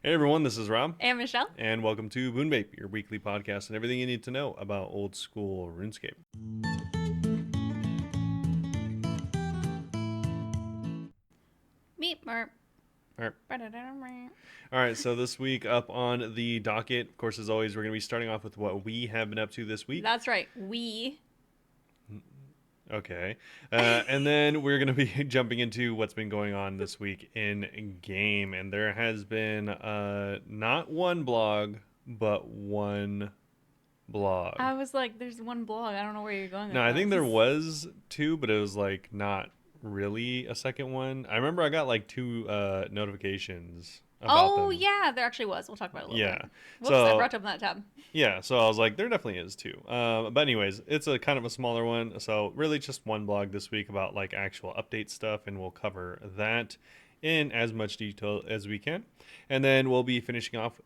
Hey everyone, this is Rob. And Michelle. And welcome to Bunebape, your weekly podcast and everything you need to know about old school RuneScape. Meep merp. All right, so this week up on the docket, of course, as always, we're going to be starting off with what we have been up to this week. That's right. We. Okay. And then we're going to be jumping into what's been going on this week in game. And there has been not one blog, but one blog. I was like, there's one blog. I don't know where you're going with No, I think there this. was two, but it was like not really a second one. I remember I got like two notifications about them. Oh, yeah, there actually was. We'll talk about it a little Yeah. bit. Whoops, So I brought up that tab. yeah, so I was like, there definitely is two. But anyways, it's a kind of a smaller one. So really just one blog this week about like actual update stuff, and we'll cover that in as much detail as we can. And then we'll be finishing off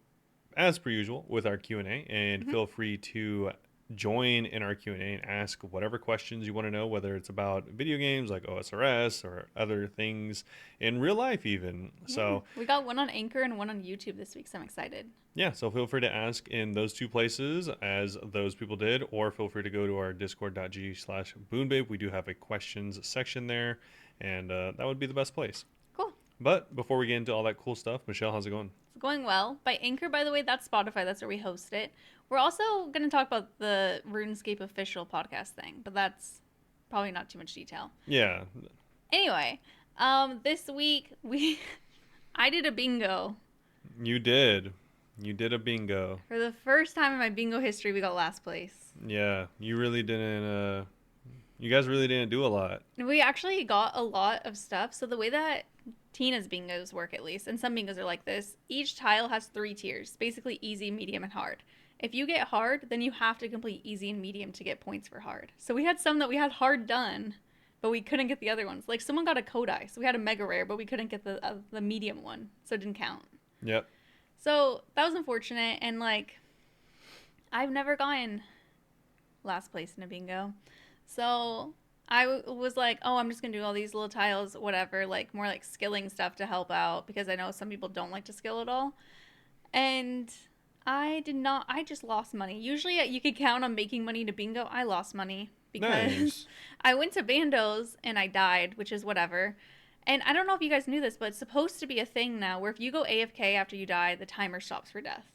as per usual with our Q&A, and feel free to join in our Q&A and ask whatever questions you want to know, whether it's about video games like OSRS or other things in real life even. Yeah. So we got one on Anchor and one on YouTube this week, so I'm excited. yeah, so feel free to ask in those two places as those people did, or feel free to go to our discord.gg/Bunebape. We do have a questions section there, and that would be the best place. Cool. But before we get into all that cool stuff, Michelle, how's it going? It's going well. By Anchor, by the way, that's Spotify. That's where we host it. We're also going to talk about the RuneScape official podcast thing, but that's probably not too much detail. Yeah. Anyway, this week I did a bingo. You did. You did a bingo. For the first time in my bingo history, we got last place. Yeah, you really didn't, you guys really didn't do a lot. We actually got a lot of stuff. So the way that Tina's bingos work, at least, and some bingos are like this, each tile has 3 tiers, basically easy, medium, and hard. If you get hard, then you have to complete easy and medium to get points for hard. So we had some that we had hard done, but we couldn't get the other ones. Like someone got a Kodai, so we had a mega rare, but we couldn't get the medium one, so it didn't count. Yep. So that was unfortunate, and like, I've never gotten last place in a bingo. So I was like, oh, I'm just going to do all these little tiles, whatever, like more like skilling stuff to help out, because I know some people don't like to skill at all. And I just lost money. Usually you could count on making money to bingo. I lost money because Nice. I went to bandos and I died, which is whatever. And I don't know if you guys knew this, but it's supposed to be a thing now where if you go AFK after you die, the timer stops for death.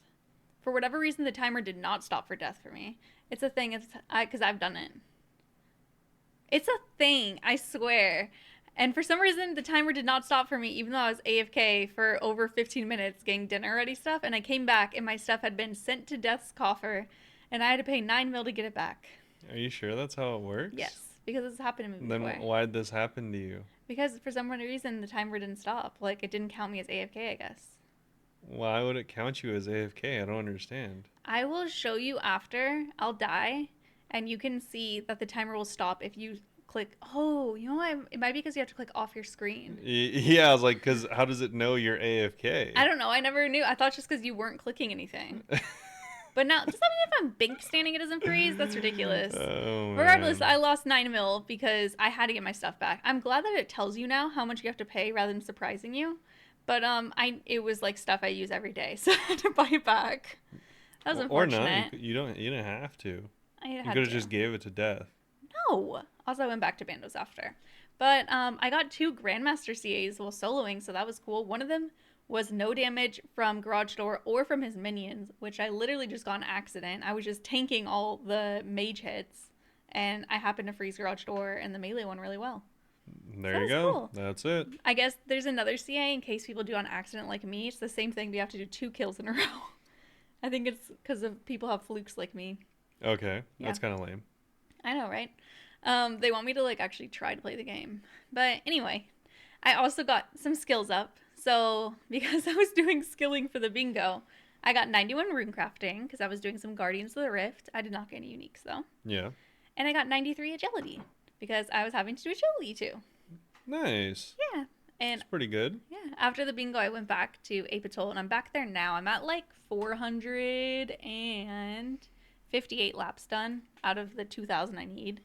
For whatever reason, the timer did not stop for death for me. It's a thing. Because I've done it. It's a thing, I swear. And for some reason, the timer did not stop for me, even though I was AFK for over 15 minutes getting dinner ready stuff. And I came back, and my stuff had been sent to Death's coffer, and I had to pay 9 mil to get it back. Are you sure that's how it works? Yes, because this happened to me Then before. why did this happen to you? Because for some reason, the timer didn't stop. Like, it didn't count me as AFK, I guess. Why would it count you as AFK? I don't understand. I will show you after. I'll die, and you can see that the timer will stop if you click. Oh, you know what? It might be because you have to click off your screen. Yeah, I was like, because how does it know you're AFK? I don't know. I never knew. I thought just because you weren't clicking anything. But now, does that mean if I'm bink standing it doesn't freeze? That's ridiculous. Oh, Regardless, man. I lost 9 mil because I had to get my stuff back. I'm glad that it tells you now how much you have to pay rather than surprising you. But it was like stuff I use every day, so I had to buy it back. That was unfortunate. Or not. You didn't have to. I You had could have to. just gave it to Death. No. Also, I went back to bandos after. But I got 2 Grandmaster CAs while soloing, so that was cool. One of them was no damage from Garage Door or from his minions, which I literally just got an accident. I was just tanking all the mage hits, and I happened to freeze Garage Door and the melee one really well. There you go. Cool. That's it. I guess there's another CA in case people do on accident like me. It's the same thing, but you have to do 2 kills in a row. I think it's because of people have flukes like me. Okay. Yeah. That's kind of lame. I know, right? They want me to like actually try to play the game. But anyway, I also got some skills up. So because I was doing skilling for the bingo, I got 91 rune crafting because I was doing some Guardians of the Rift. I did not get any uniques though. Yeah. And I got 93 agility because I was having to do agility too. Nice. Yeah. And It's pretty good. yeah, after the bingo, I went back to Apatol, and I'm back there now. I'm at like 458 laps done out of the 2,000 I need.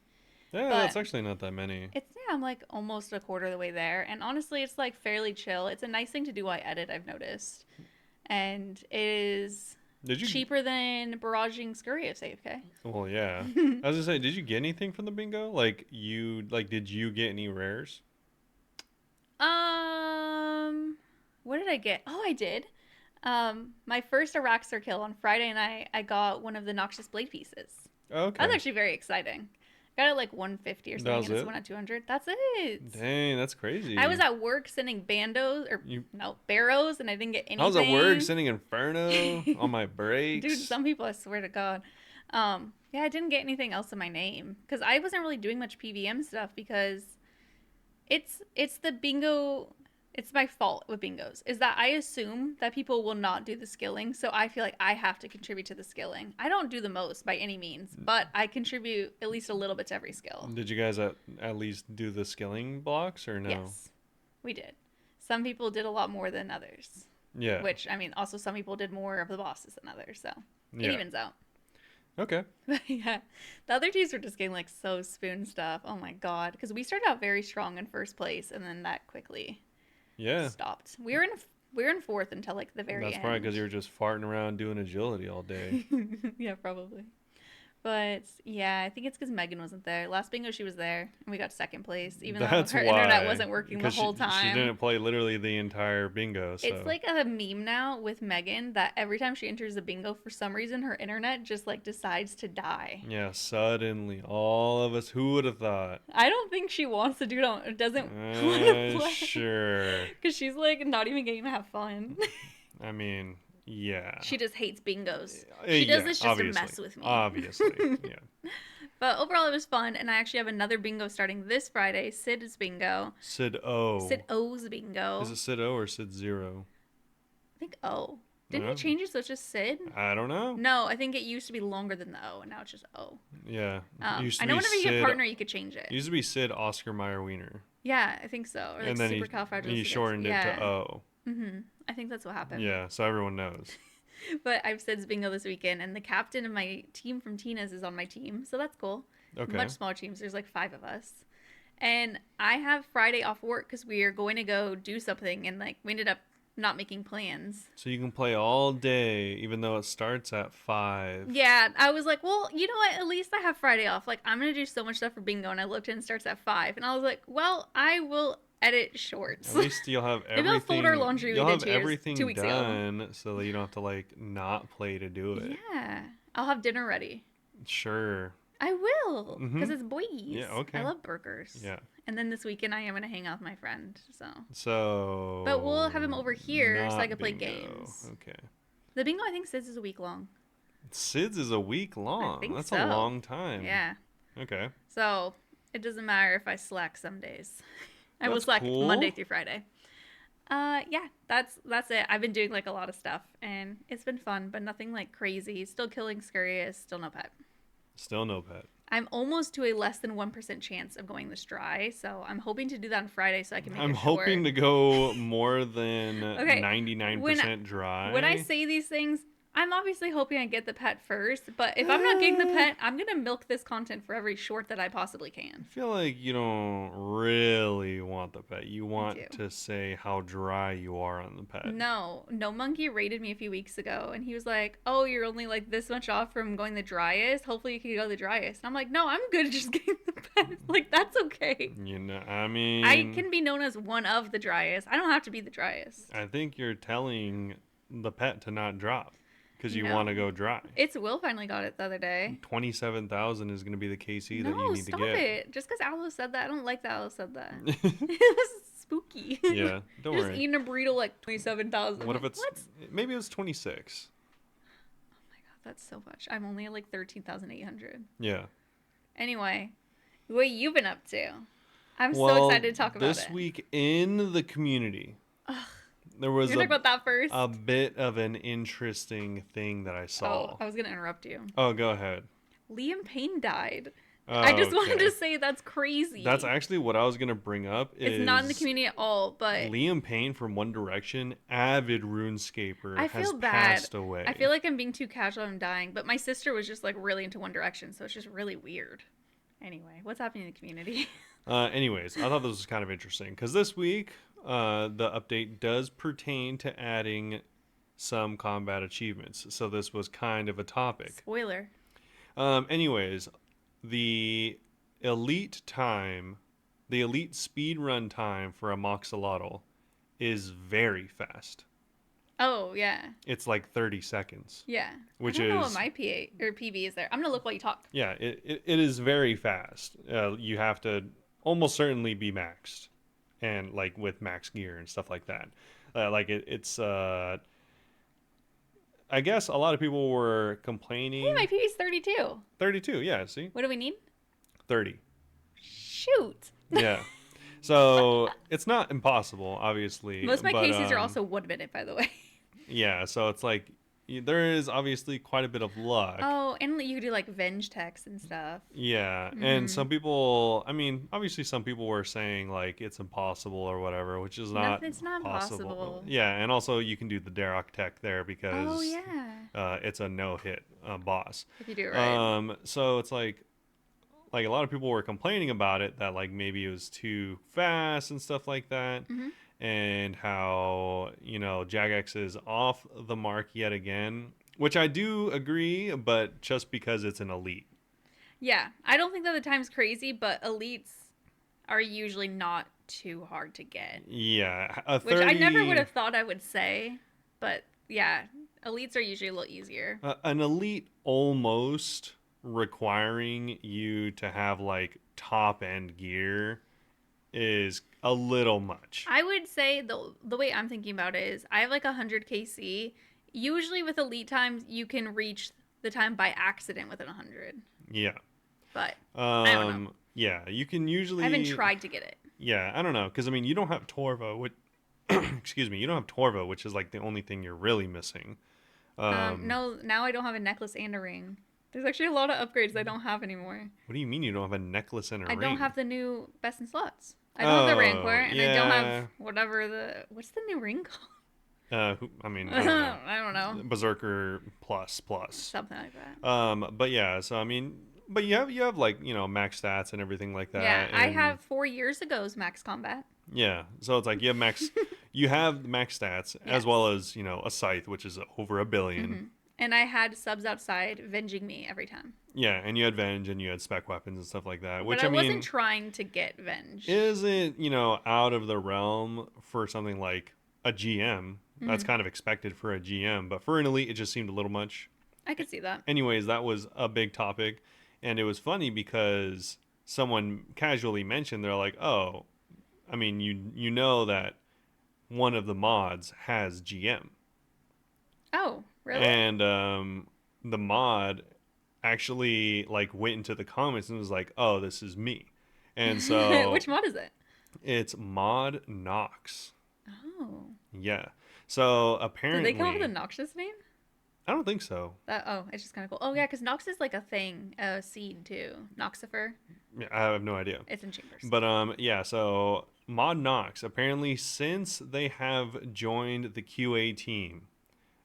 Yeah, But that's actually not that many. I'm like almost a quarter of the way there, and honestly, it's like fairly chill. It's a nice thing to do while I edit, I've noticed. and it is Did you? cheaper than barraging Scurrius AFK. Well, yeah. I was gonna say, did you get anything from the bingo? Did you get any rares? What did I get? Oh, I did. My first Araxer kill on Friday night, I got one of the Noxious Blade pieces. Okay. That was actually very exciting. Got it like 150 or something, and it's one at 200. That's it. Dang, that's crazy. I was at work sending barrows, and I didn't get anything. I was at work sending Inferno on my breaks. Dude, some people, I swear to God. Yeah, I didn't get anything else in my name because I wasn't really doing much PVM stuff because it's the bingo. It's my fault with bingos is that I assume that people will not do the skilling, so I feel like I have to contribute to the skilling. I don't do the most by any means, but I contribute at least a little bit to every skill. Did you guys at least do the skilling blocks or no? Yes, we did. Some people did a lot more than others. Yeah. Which, I mean, also some people did more of the bosses than others, so it evens out. Okay. But yeah, the other teams were just getting like so spoon stuff. Oh my God, because we started out very strong in first place, and then that quickly stopped. We were in fourth until like the very end. That's probably because you were just farting around doing agility all day. Yeah, probably. But yeah, I think it's because Megan wasn't there. Last bingo, she was there, and we got second place, even though her internet wasn't working the whole time. She didn't play literally the entire bingo. So. It's like a meme now with Megan that every time she enters a bingo, for some reason, her internet just like decides to die. Yeah, suddenly, all of us. Who would have thought? I don't think she wants to doesn't want to play. Sure. Because she's like not even getting to have fun. I mean. Yeah. She just hates bingos. She does this just to mess with me. Obviously, yeah. But overall, it was fun, and I actually have another bingo starting this Friday. Sid's bingo. Sid O. Sid O's bingo. Is it Sid O or Sid Zero? I think O. Didn't he change it so it's just Sid? I don't know. No, I think it used to be longer than the O, and now it's just O. Yeah. I know whenever you get a partner, you could change it. It used to be Sid Oscar Meyer Wiener. Yeah, I think so. Or like he shortened it to O. Mm-hmm. I think that's what happened. Yeah, so everyone knows. But I've said bingo this weekend, and the captain of my team from Tina's is on my team, so that's cool. Okay. Much smaller teams. There's like 5 of us. And I have Friday off work because we are going to go do something, and like we ended up not making plans. So you can play all day, even though it starts at 5. Yeah, I was like, well, you know what? At least I have Friday off. Like, I'm going to do so much stuff for bingo, and I looked and it starts at 5. And I was like, well, I will edit shorts. At least you'll have everything. Maybe I'll fold our laundry. You'll have everything 2 weeks done, so that you don't have to like not play to do it. Yeah, I'll have dinner ready. Sure. I will, because it's boys. Yeah, okay. I love burgers. Yeah. And then this weekend I am gonna hang out with my friend. So. But we'll have him over here so I can play games. Okay. The bingo, I think Sid's is a week long. Sid's is a week long. I think That's so. a long time. Yeah. Okay. So it doesn't matter if I slack some days. I will That's slack cool. Monday through Friday. Yeah, that's it. I've been doing like a lot of stuff, and it's been fun, but nothing like crazy. Still killing Scurrius, still no pet. Still no pet. I'm almost to a less than 1% chance of going this dry, so I'm hoping to do that on Friday so I can make I'm it short. hoping to go more than 99% dry. When I say these things, I'm obviously hoping I get the pet first, but if I'm not getting the pet, I'm going to milk this content for every short that I possibly can. I feel like you don't really want the pet. You want to say how dry you are on the pet. No Monkey rated me a few weeks ago, and he was like, oh, you're only like this much off from going the driest. Hopefully you can go the driest. And I'm like, no, I'm good at just getting the pet. Like, that's okay. You know, I mean... I can be known as one of the driest. I don't have to be the driest. I think you're telling the pet to not drop. Because you want to go dry. It's Will finally got it the other day. 27,000 is going to be the KC that you need to get. No, stop it. Just because Aloe said that, I don't like that Aloe said that. It was spooky. Yeah, don't worry. Just eating a burrito like 27,000. What if it's... Maybe it was 26. Oh my god, that's so much. I'm only at like 13,800. Yeah. Anyway, what you been up to? I'm so excited to talk about it. This week in the community... Ugh. There was You're talking about that first? A bit of an interesting thing that I saw. Oh, I was going to interrupt you. Oh, go ahead. Liam Payne died. Oh, I just wanted to say that's crazy. That's actually what I was going to bring up. It's not in the community at all, but... Liam Payne from One Direction, avid RuneScaper, has passed away. I feel like I'm being too casual and dying, but my sister was just like really into One Direction, so it's just really weird. Anyway, what's happening in the community? Anyways, I thought this was kind of interesting, because this week... the update does pertain to adding some combat achievements. So this was kind of a topic. Spoiler. Anyways, the elite time, the elite speed run time for a moxolotl is very fast. Oh yeah, It's like 30 seconds, yeah. I which don't know what is, my PA or PB is there. I'm gonna look while you talk. yeah, it is very fast. You have to almost certainly be maxed and like with max gear and stuff like that. It's I guess a lot of people were Hey, my complaining. PB is 32. 32, yeah, see? What do we need? 30. Shoot. Yeah. So it's not impossible, obviously, Most of my but cases are also 1 minute, by the way. yeah. So it's like there is obviously quite a bit of luck. Oh, and you could do like venge text and stuff. Yeah, and Mm-hmm. some people, I mean, obviously some people were saying like it's impossible or whatever, which is not Nothing. It's not possible. impossible. Yeah, and also you can do the Darok tech there Oh because yeah. it's a no-hit boss. If you do it right. So it's like a lot of people were complaining about it that like maybe it was too fast and stuff like that, Mm-hmm. and how Jagex is off the mark yet again, which I do agree, but just because it's an elite. Yeah, I don't think that the time's crazy, but elites are usually not too hard to get. Yeah, a Which I never would 30, have thought I would say, but yeah, elites are usually a little easier. an elite almost requiring you to have like top end gear is a little much. I would say the way I'm thinking about it is I have like 100 KC. Usually with elite times, you can reach the time by accident within 100, Yeah. but I don't know. Yeah, you can I haven't usually. tried to get it. Yeah, I don't know, because I mean, you don't have Torva, which, excuse me, you don't have Torva, which is like the only thing you're really missing. No, now I don't have a necklace and a ring. There's actually a lot of upgrades I don't have anymore. What do you mean you don't have a necklace and a I ring? don't have the new best in slots. I don't have the Rancor, Oh, and I don't have yeah. what's the new ring called? I mean, I don't know. I don't know. Berserker plus. Something like that. But yeah, so I mean, but you have like max stats and everything like Yeah, that, I and have 4 years ago's max combat. yeah, so it's like you have max stats as Yes. well as a scythe, which is over 1 billion. Hmm. And I had subs outside venging me every time. Yeah, and you had Venge and you had spec weapons and stuff like that, But which I I wasn't mean trying to get venge. isn't, out of the realm for something like a GM. That's Hmm. kind of expected for a GM, but for an elite, it just seemed a little much. I could see that. Anyways, that was a big topic, and it was funny because someone casually mentioned they're like, "Oh, I mean, you know that one of the mods has GM," Oh, really? and the mod actually like went into the comments and was like, "Oh, this is me," and so Which mod is it? it's mod Nox. Oh. Yeah. So Did they come up with a apparently, noxious name? I don't think so. It's just kind of cool. Oh yeah, because Nox is like a thing, a seed too. Noxifer. Yeah, I have no idea. It's in chambers. But yeah, so Mod Nox apparently since they have joined the QA team,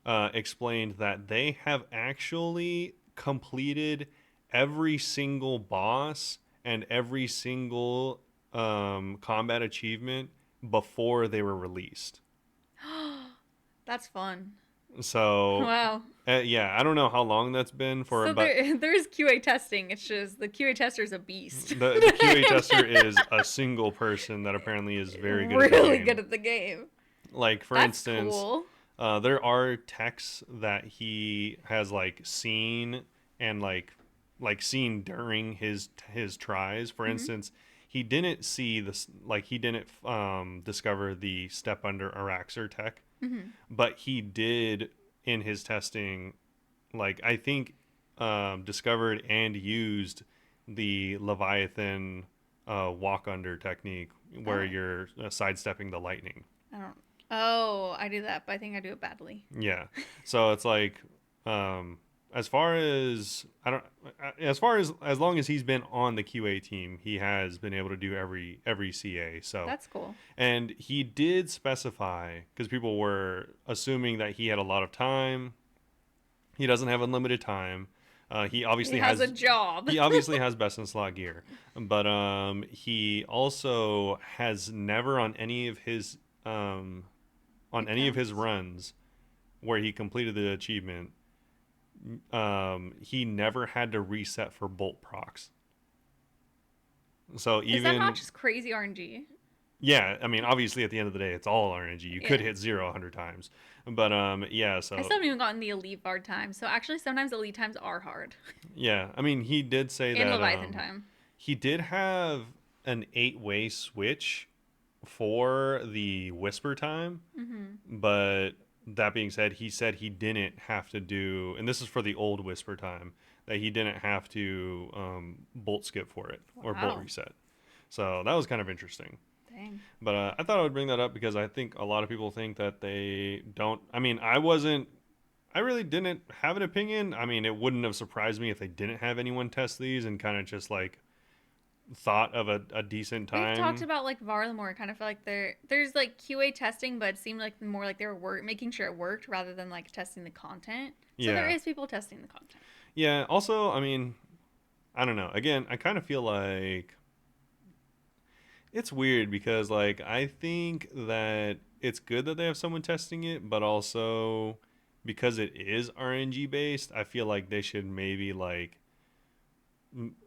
explained that they have actually completed every single boss and every single combat achievement before they were released. That's fun. So Wow. yeah, I don't know how long that's been for, So but there is QA testing. It's just the QA tester is a beast. the QA tester is a single person that apparently is very good at the Really game. good at the game. Like for That's instance, cool. there are techs that he has like seen and like seen during his tries. For instance, he didn't see this, like he didn't discover the step under Araxer tech, but he did in his testing, like I think discovered and used the Leviathan walk under technique where Oh. you're sidestepping the lightning. I don't. Oh, I do that, but I think I do it badly. Yeah. So it's like as far as I don't as far as long as he's been on the QA team, he has been able to do every CA. So That's cool. and he did specify because people were assuming that he had a lot of time. He doesn't have unlimited time. He obviously He has a job. he obviously has best in slot gear, but he also has never on any of his on any of his Accounts. runs where he completed the achievement, he never had to reset for bolt procs. So Is that not even just crazy RNG? yeah, I mean, obviously at the end of the day, it's all RNG. You could Yeah. hit zero 100 times, but yeah. I So still haven't even gotten the elite bar time. So actually, sometimes elite times are hard. yeah, I mean, he did say And that Leviathan time. he did have an 8-way switch for the whisper time, Mm-hmm. but that being said, he said he didn't have to do, and this is for the old whisper time, that he didn't have to bolt skip for it or bolt Wow. reset. So that was kind of interesting. Dang. But I thought I would bring that up because I think a lot of people think that they don't. I mean, I wasn't. I really didn't have an opinion. I mean, it wouldn't have surprised me if they didn't have anyone test these and kind of just like thought of a decent We've talked time. about like Varlamore. Kind of feel like there's like QA testing, but it seemed like more like they were making sure it worked rather than like testing the content. So there Yeah. is people testing the content. Yeah. Also, I mean, I don't know. Again, I kind of feel like it's weird because like I think that it's good that they have someone testing it, but also because it is RNG based, I feel like they should maybe like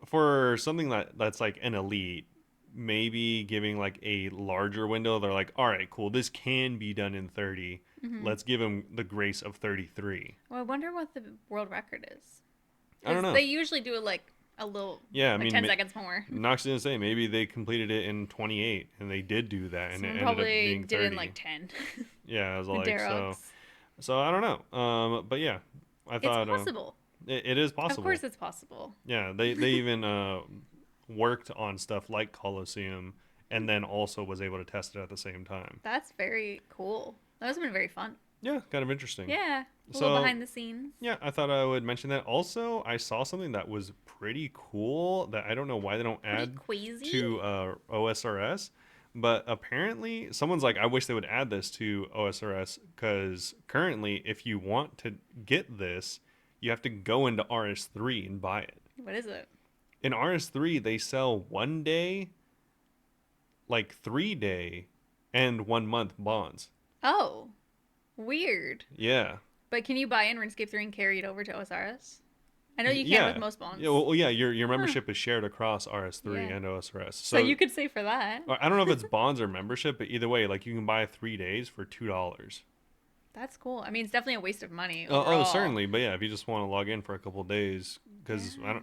for something that's like an elite, maybe giving like a larger window. They're like, all right, cool, this can be done in 30. Mm-hmm. Let's give them the grace of 33. Well, I wonder what the world record is I don't because know. they usually do it like a little, Yeah, I like mean, 10 seconds more. Nox didn't say maybe they completed it in 28 and they did do that and it Someone ended up probably being did it in 30. like 10. Yeah, I was The like, so Derox. I don't know. But yeah, I It's thought possible. it is Of possible. course, it's possible. Yeah, they even worked on stuff like Colosseum and then also was able to test it at the same time. That's very cool. That has been very fun. Yeah, kind of interesting. Yeah, a little So behind the scenes. yeah, I thought I would mention that. Also, I saw something that was pretty cool that I don't know why they don't Pretty add queasy. to OSRS, but apparently someone's like, I wish they would add this to OSRS because currently, if you want to get this, you have to go into RS3 and buy it. What is it? In RS3, they sell 1 day, like 3 day, and 1 month bonds. Oh, weird. Yeah. But can you buy in RuneScape 3 and carry it over to OSRS? I know you can with Yeah. most Yeah, bonds. well, yeah, your Huh. membership is shared across RS3 Yeah. and OSRS. So So you could say for that. I don't know if it's bonds or membership, but either way, like you can buy 3 days for $2. That's cool. I mean, it's definitely a waste of money Oh, overall. certainly, but yeah, if you just want to log in for a couple of days, because Yeah.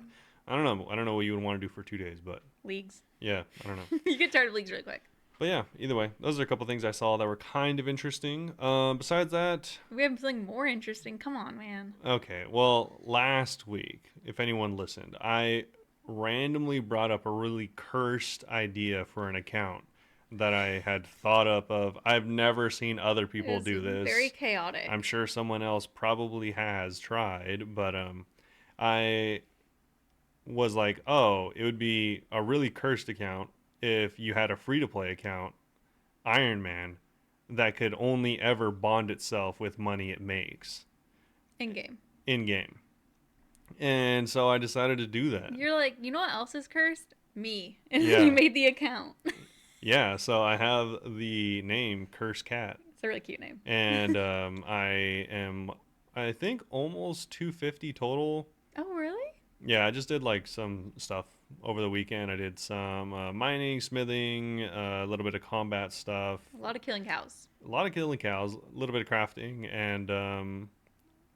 I don't know what you would want to do for 2 days, but Leagues. yeah, I don't know. You get tired of leagues really quick. But yeah, either way, those are a couple of things I saw that were kind of interesting. Besides that, We have something more interesting. Come on, man. okay, well, last week, if anyone listened, I randomly brought up a really cursed idea for an account that I had thought up of. I've never seen other It people is do very this. I'm chaotic. sure someone else probably has tried, but I was like, oh, it would be a really cursed account if you had a free to play account, Iron Man, that could only ever bond itself with money it makes In game. in game. And so I decided to do that. You're like, you know what else is cursed? Me. And then you Yeah. made the account. Yeah, so I have the name Curse Cat. It's a really cute name. And I am, I think, almost 250 total. Oh, really? Yeah, I just did like some stuff over the weekend. I did some mining, smithing, a little bit of combat stuff, A lot of killing cows. a lot of killing cows, a little bit of crafting, and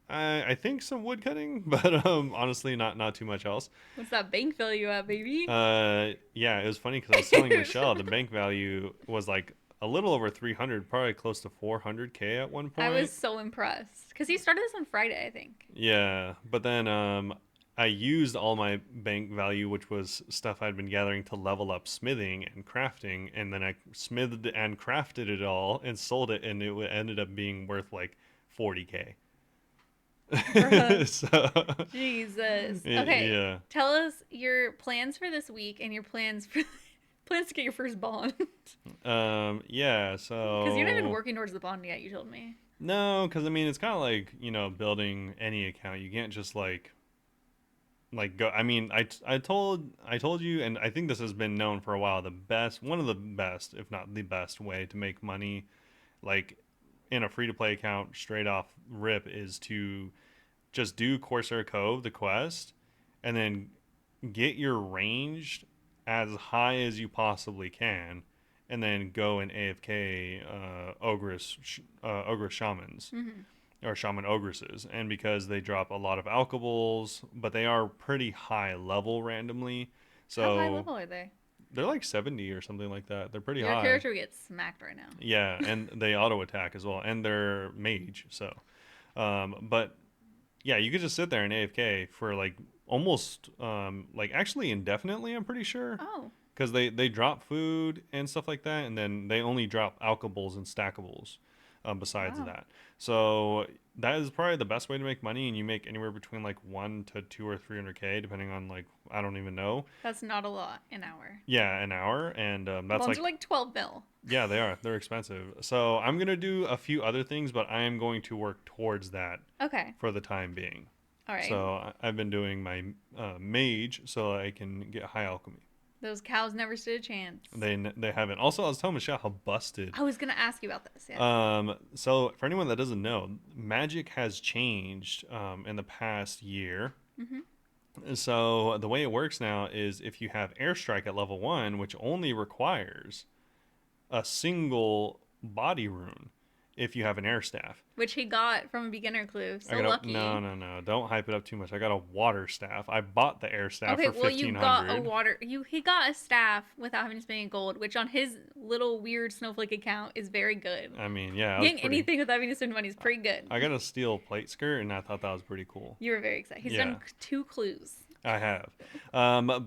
I think some wood cutting, but honestly, not too much else. What's that bank value at, baby? Yeah, it was funny because I was telling Michelle the bank value was like a little over 300, probably close to 400K at one I was point. so impressed. Because he started this on Friday, I think. Yeah, but then I used all my bank value, which was stuff I'd been gathering to level up smithing and crafting, and then I smithed and crafted it all and sold it, and it ended up being worth like 40K. Bruh. So, Jesus. Okay. yeah. Tell us your plans for this week and your plans for plans to get your first bond. Yeah, Because you're not even so working towards the bond yet, you told me. no, because I mean it's kind of like building any account. You can't just like go. I mean I told you, and I think this has been known for a while. One of the best, if not the best way to make money, like in a free-to-play account straight off rip is to just do Corsair Cove, the quest, and then get your ranged as high as you possibly can, and then go and AFK Ogress Shamans Hmm. or Shaman Ogresses. And because they drop a lot of alkables, but they are pretty high level randomly. How high So level are they? they're like 70 or something like that. They're pretty Your high. character would get smacked right now. Yeah, and they auto attack as well, and they're mage. So, but yeah, you could just sit there and AFK for like almost like actually indefinitely. I'm pretty sure Oh, because they drop food and stuff like that, and then they only drop alkables and stackables. Besides wow. that, so that is probably the best way to make money, and you make anywhere between like 1 to 2 or 300K, depending on like I don't even know. That's not a lot an hour. Yeah, an hour, and that's Ones like are like 12 mil. yeah, they are. They're expensive. So I'm gonna do a few other things, but I am going to work towards that Okay. for the time being. All right. So I've been doing my mage so I can get high alchemy. Those cows never stood a chance. They haven't. Also, I was telling Michelle how busted. I was going to ask you about this. Yeah. So for anyone that doesn't know, magic has changed in the past year. Hmm. So the way it works now is if you have airstrike at level 1, which only requires a single body rune if you have an air staff. Which he got from a beginner clue. So I got lucky. no. Don't hype it up too much. I got a water staff. I bought the air staff Okay, for well, you got a 1500. water. He got a staff without having to spend any gold, which on his little weird snowflake account is very good. I mean, yeah, Getting anything without having to spend money is pretty good. I got a steel plate skirt, and I thought that was pretty cool. You were very excited. He's Yeah. done 2 clues. I have,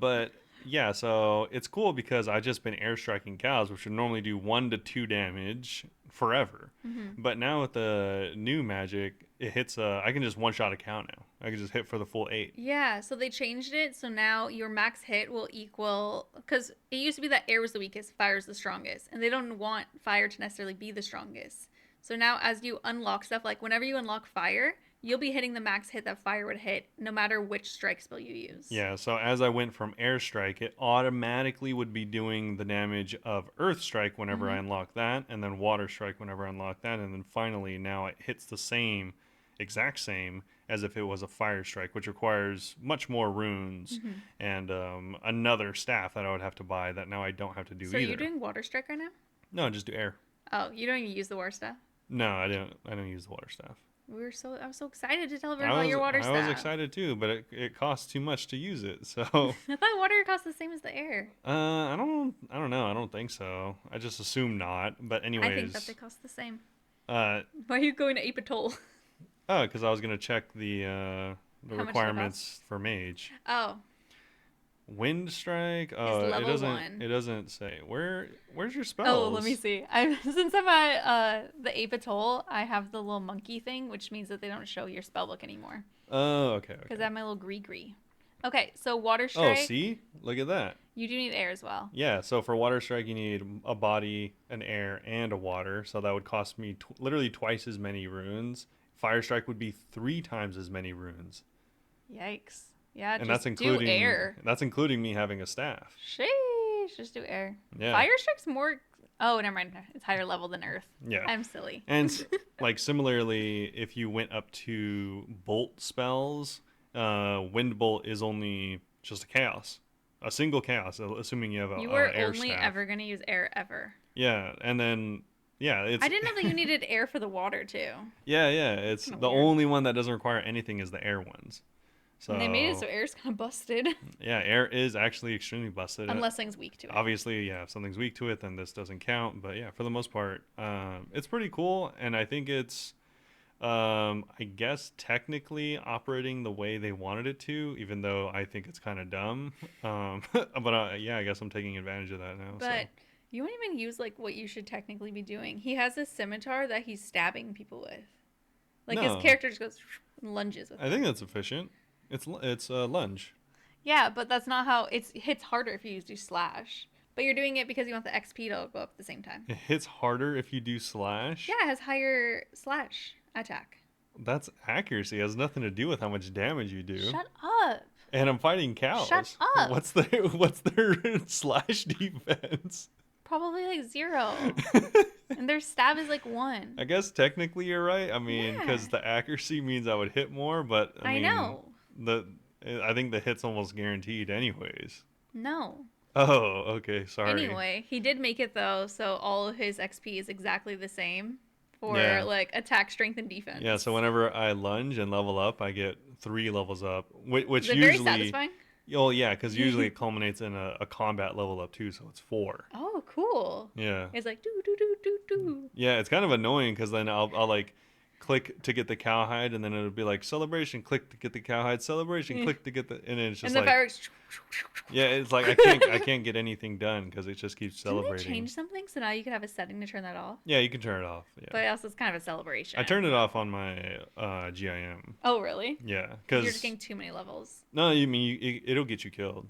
but yeah, so it's cool because I just been air striking cows, which would normally do 1 to 2 damage forever. Hmm. But now with the new magic, it hits. I can just one shot a cow now. I can just hit for the full 8. Yeah, so they changed it. So now your max hit will equal. Because it used to be that air was the weakest, fire is the strongest. And they don't want fire to necessarily be the strongest. So now as you unlock stuff, like whenever you unlock fire, you'll be hitting the max hit that fire would hit, no matter which strike spell you use. Yeah, so as I went from air strike, it automatically would be doing the damage of earth strike whenever I Mhm. unlock that, and then water strike whenever I unlock that, and then finally now it hits the same, exact same as if it was a fire strike, which requires much more runes Mhm. and another staff that I would have to buy that now I don't have to do So either. you're doing water strike right now? No, just do air. Oh, you don't even use the water staff? No, I didn't. I didn't use the water staff. I was so excited to tell everyone about your water I staff. was excited too, but it costs too much to use it. So I thought water costs the same as the air. I don't know. I don't think so. I just assume not. But anyways, I think that they cost the same. uh, Why are you going to Apatoll? oh, because I was gonna check the How much do they requirements for mage. Oh, Wind strike. Oh, level it doesn't. 1. It doesn't say. Where's your spells? oh, let me see. I'm since I'm at the Apatoll, I have the little monkey thing, which means that they don't show your spellbook anymore. Oh, okay. Because Okay. I have my little gree. Okay, so water Oh, strike. see, look at that. You do need air as well. Yeah. So for water strike, you need a body, an air, and a water. So that would cost me literally twice as many runes. Fire strike would be 3 times as many runes. Yikes. Yeah, And just that's including do air. That's including me having a staff. Sheesh, just do air. Yeah. Fire strike's more. Oh, never mind. It's higher level than earth. Yeah. I'm silly. And like similarly, if you went up to bolt spells, wind bolt is only just a chaos, a single chaos, assuming you have a You were air only staff. ever gonna use air ever. Yeah, and then yeah, it's I didn't know that you needed air for the water too. yeah. It's Kinda the weird. only one that doesn't require anything is the air ones. So And they made it so air's kind of busted, yeah, air is actually extremely busted. unless thing's weak to it. Obviously, yeah, if something's weak to it, then this doesn't count. But yeah, for the most part, it's pretty cool, and I think it's, I guess, technically operating the way they wanted it to, even though I think it's kind of dumb. But yeah, I guess I'm taking advantage of that now. But you won't even use like what you should technically be doing. He has a scimitar that he's stabbing people with. Like No. his character just goes and lunges with I it. think that's efficient. It's a lunge. Yeah, but that's not how it hits harder if you do slash. But you're doing it because you want the XP to go up at the same time. It hits harder if you do slash. Yeah, it has higher slash attack. That's accuracy. It has nothing to do with how much damage you do. Shut up. And I'm fighting cows. Shut up. What's their slash defense? Probably like 0. And their stab is like 1. I guess technically you're right. I mean, Yeah. because the accuracy means I would hit more, but I I mean, know. the I think the hit's almost guaranteed anyways. No. Oh, okay, sorry. Anyway, he did make it though, so all of his XP is exactly the same for Yeah. like attack, strength, and Yeah, so defense. whenever I lunge and level up, I get 3 levels up, Is which it very usually, satisfying? oh yeah, because usually it culminates in a combat level up too, so it's 4. Oh, cool. Yeah. It's like do do do do do. Yeah, it's kind of annoying because then I'll like click to get the cowhide, and then it'll be like celebration, click to get the cowhide, celebration, Eh. click to get the, and then it's And just the like, fireworks. yeah, it's like I can't get anything done because it just keeps Didn't they celebrating. change something so now you can have a setting to turn that off? Yeah, you can turn it off. Yeah, But also, it's kind of a celebration. I turned it off on my GIM. Oh, really? Yeah, You're just because getting too many levels. no, you mean it'll get you killed.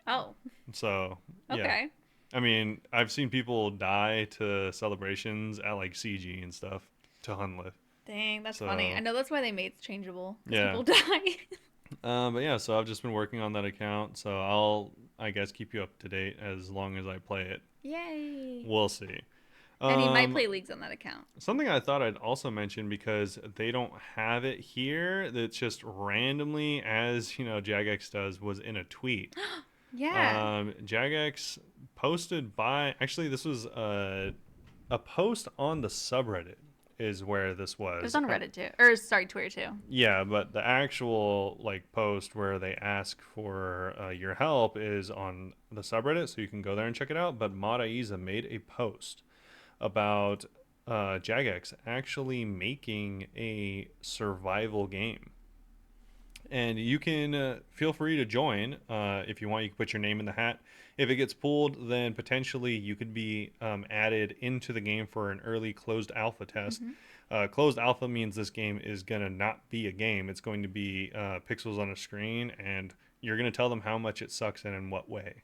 Oh, So yeah, okay. I mean I've seen people die to celebrations at like CG and stuff to Hunlift. Dang, that's funny. I So know that's why they made it changeable because yeah, people die. but yeah, so I've just been working on that account. So I'll I guess keep you up to date as long as I play it. Yay! We'll see. And he might Um, play leagues on that account. Something I thought I'd also mention because they don't have it here. That's just randomly, as you know, Jagex does, was in a tweet. Yeah, Jagex posted by actually this was a post on the subreddit is where this it was was. on Reddit too, or sorry, Twitter too. Yeah, but the actual like post where they ask for your help is on the subreddit, so you can go there and check it out. But Madaiza made a post about Jagex actually making a survival game. And you can feel free to join if you want. You can put your name in the hat. If it gets pulled, then potentially you could be added into the game for an early closed alpha test. Mm-hmm. Closed alpha means this game is going to not be a game. It's going to be pixels on a screen, and you're going to tell them how much it sucks and in what way.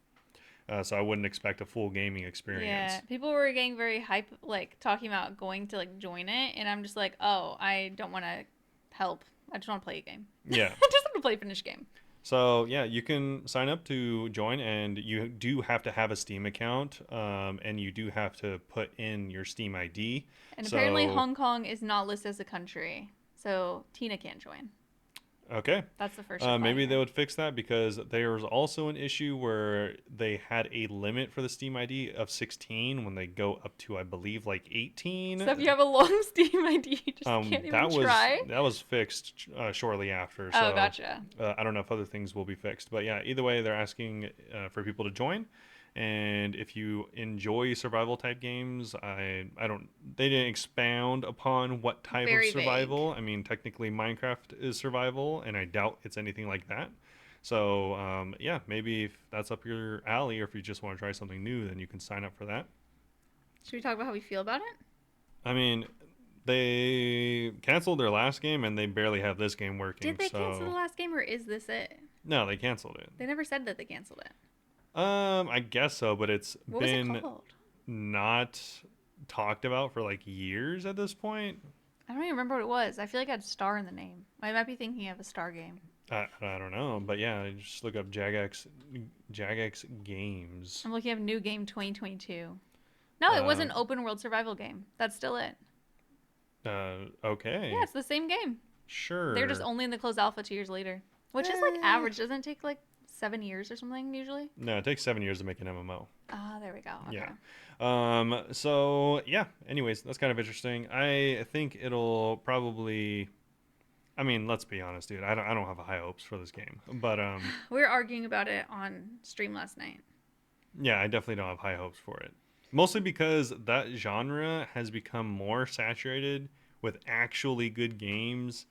So I wouldn't expect a full gaming experience. Yeah, people were getting very hype, like talking about going to like join it, and I'm just like, oh, I don't want to help. I just want to play a game. Yeah. I just want to play a finished game. So yeah, you can sign up to join, and you do have to have a Steam account, and you do have to put in your Steam ID. And So apparently, Hong Kong is not listed as a country, so Tina can't join. okay, That's the first. maybe they would fix that because there was also an issue where they had a limit for the Steam ID of 16 when they go up to I believe like 18. So if you have a long Steam ID, you just can't even that was try. that was fixed shortly after. So Oh, gotcha. I don't know if other things will be fixed, but yeah, either way, they're asking for people to join. And if you enjoy survival type games, I don't they didn't expound upon what type Very of survival. I mean, technically Minecraft is survival, and I doubt it's anything like that. So yeah, maybe if that's up your alley, or if you just want to try something new, then you can sign up for that. Should we talk about how we feel about it? I mean, they canceled their last game, and they barely have this game working. Did they so cancel the last game, or is this it? no, they canceled it. They never said that they canceled it. I guess so, but it's What was it been called? not talked about for like years at this point. I don't even remember what it was. I feel like it had star in the name. I might be thinking of a star game. I don't know, but yeah, just look up Jagex games. I'm looking at New Game 2022. No, it was an open world survival game. That's still it. Okay, Yeah, it's the same game. sure. They're just only in the closed alpha 2 years later, which is like average. Doesn't it take like 7 years or something usually? No, it takes 7 years to make an MMO. Ah, there we go. Okay. Yeah. So yeah. Anyways, that's kind of interesting. I think it'll probably. I mean, let's be honest, dude. I don't have high hopes for this game, but We were arguing about it on stream last night. yeah, I definitely don't have high hopes for it. Mostly because that genre has become more saturated with actually good games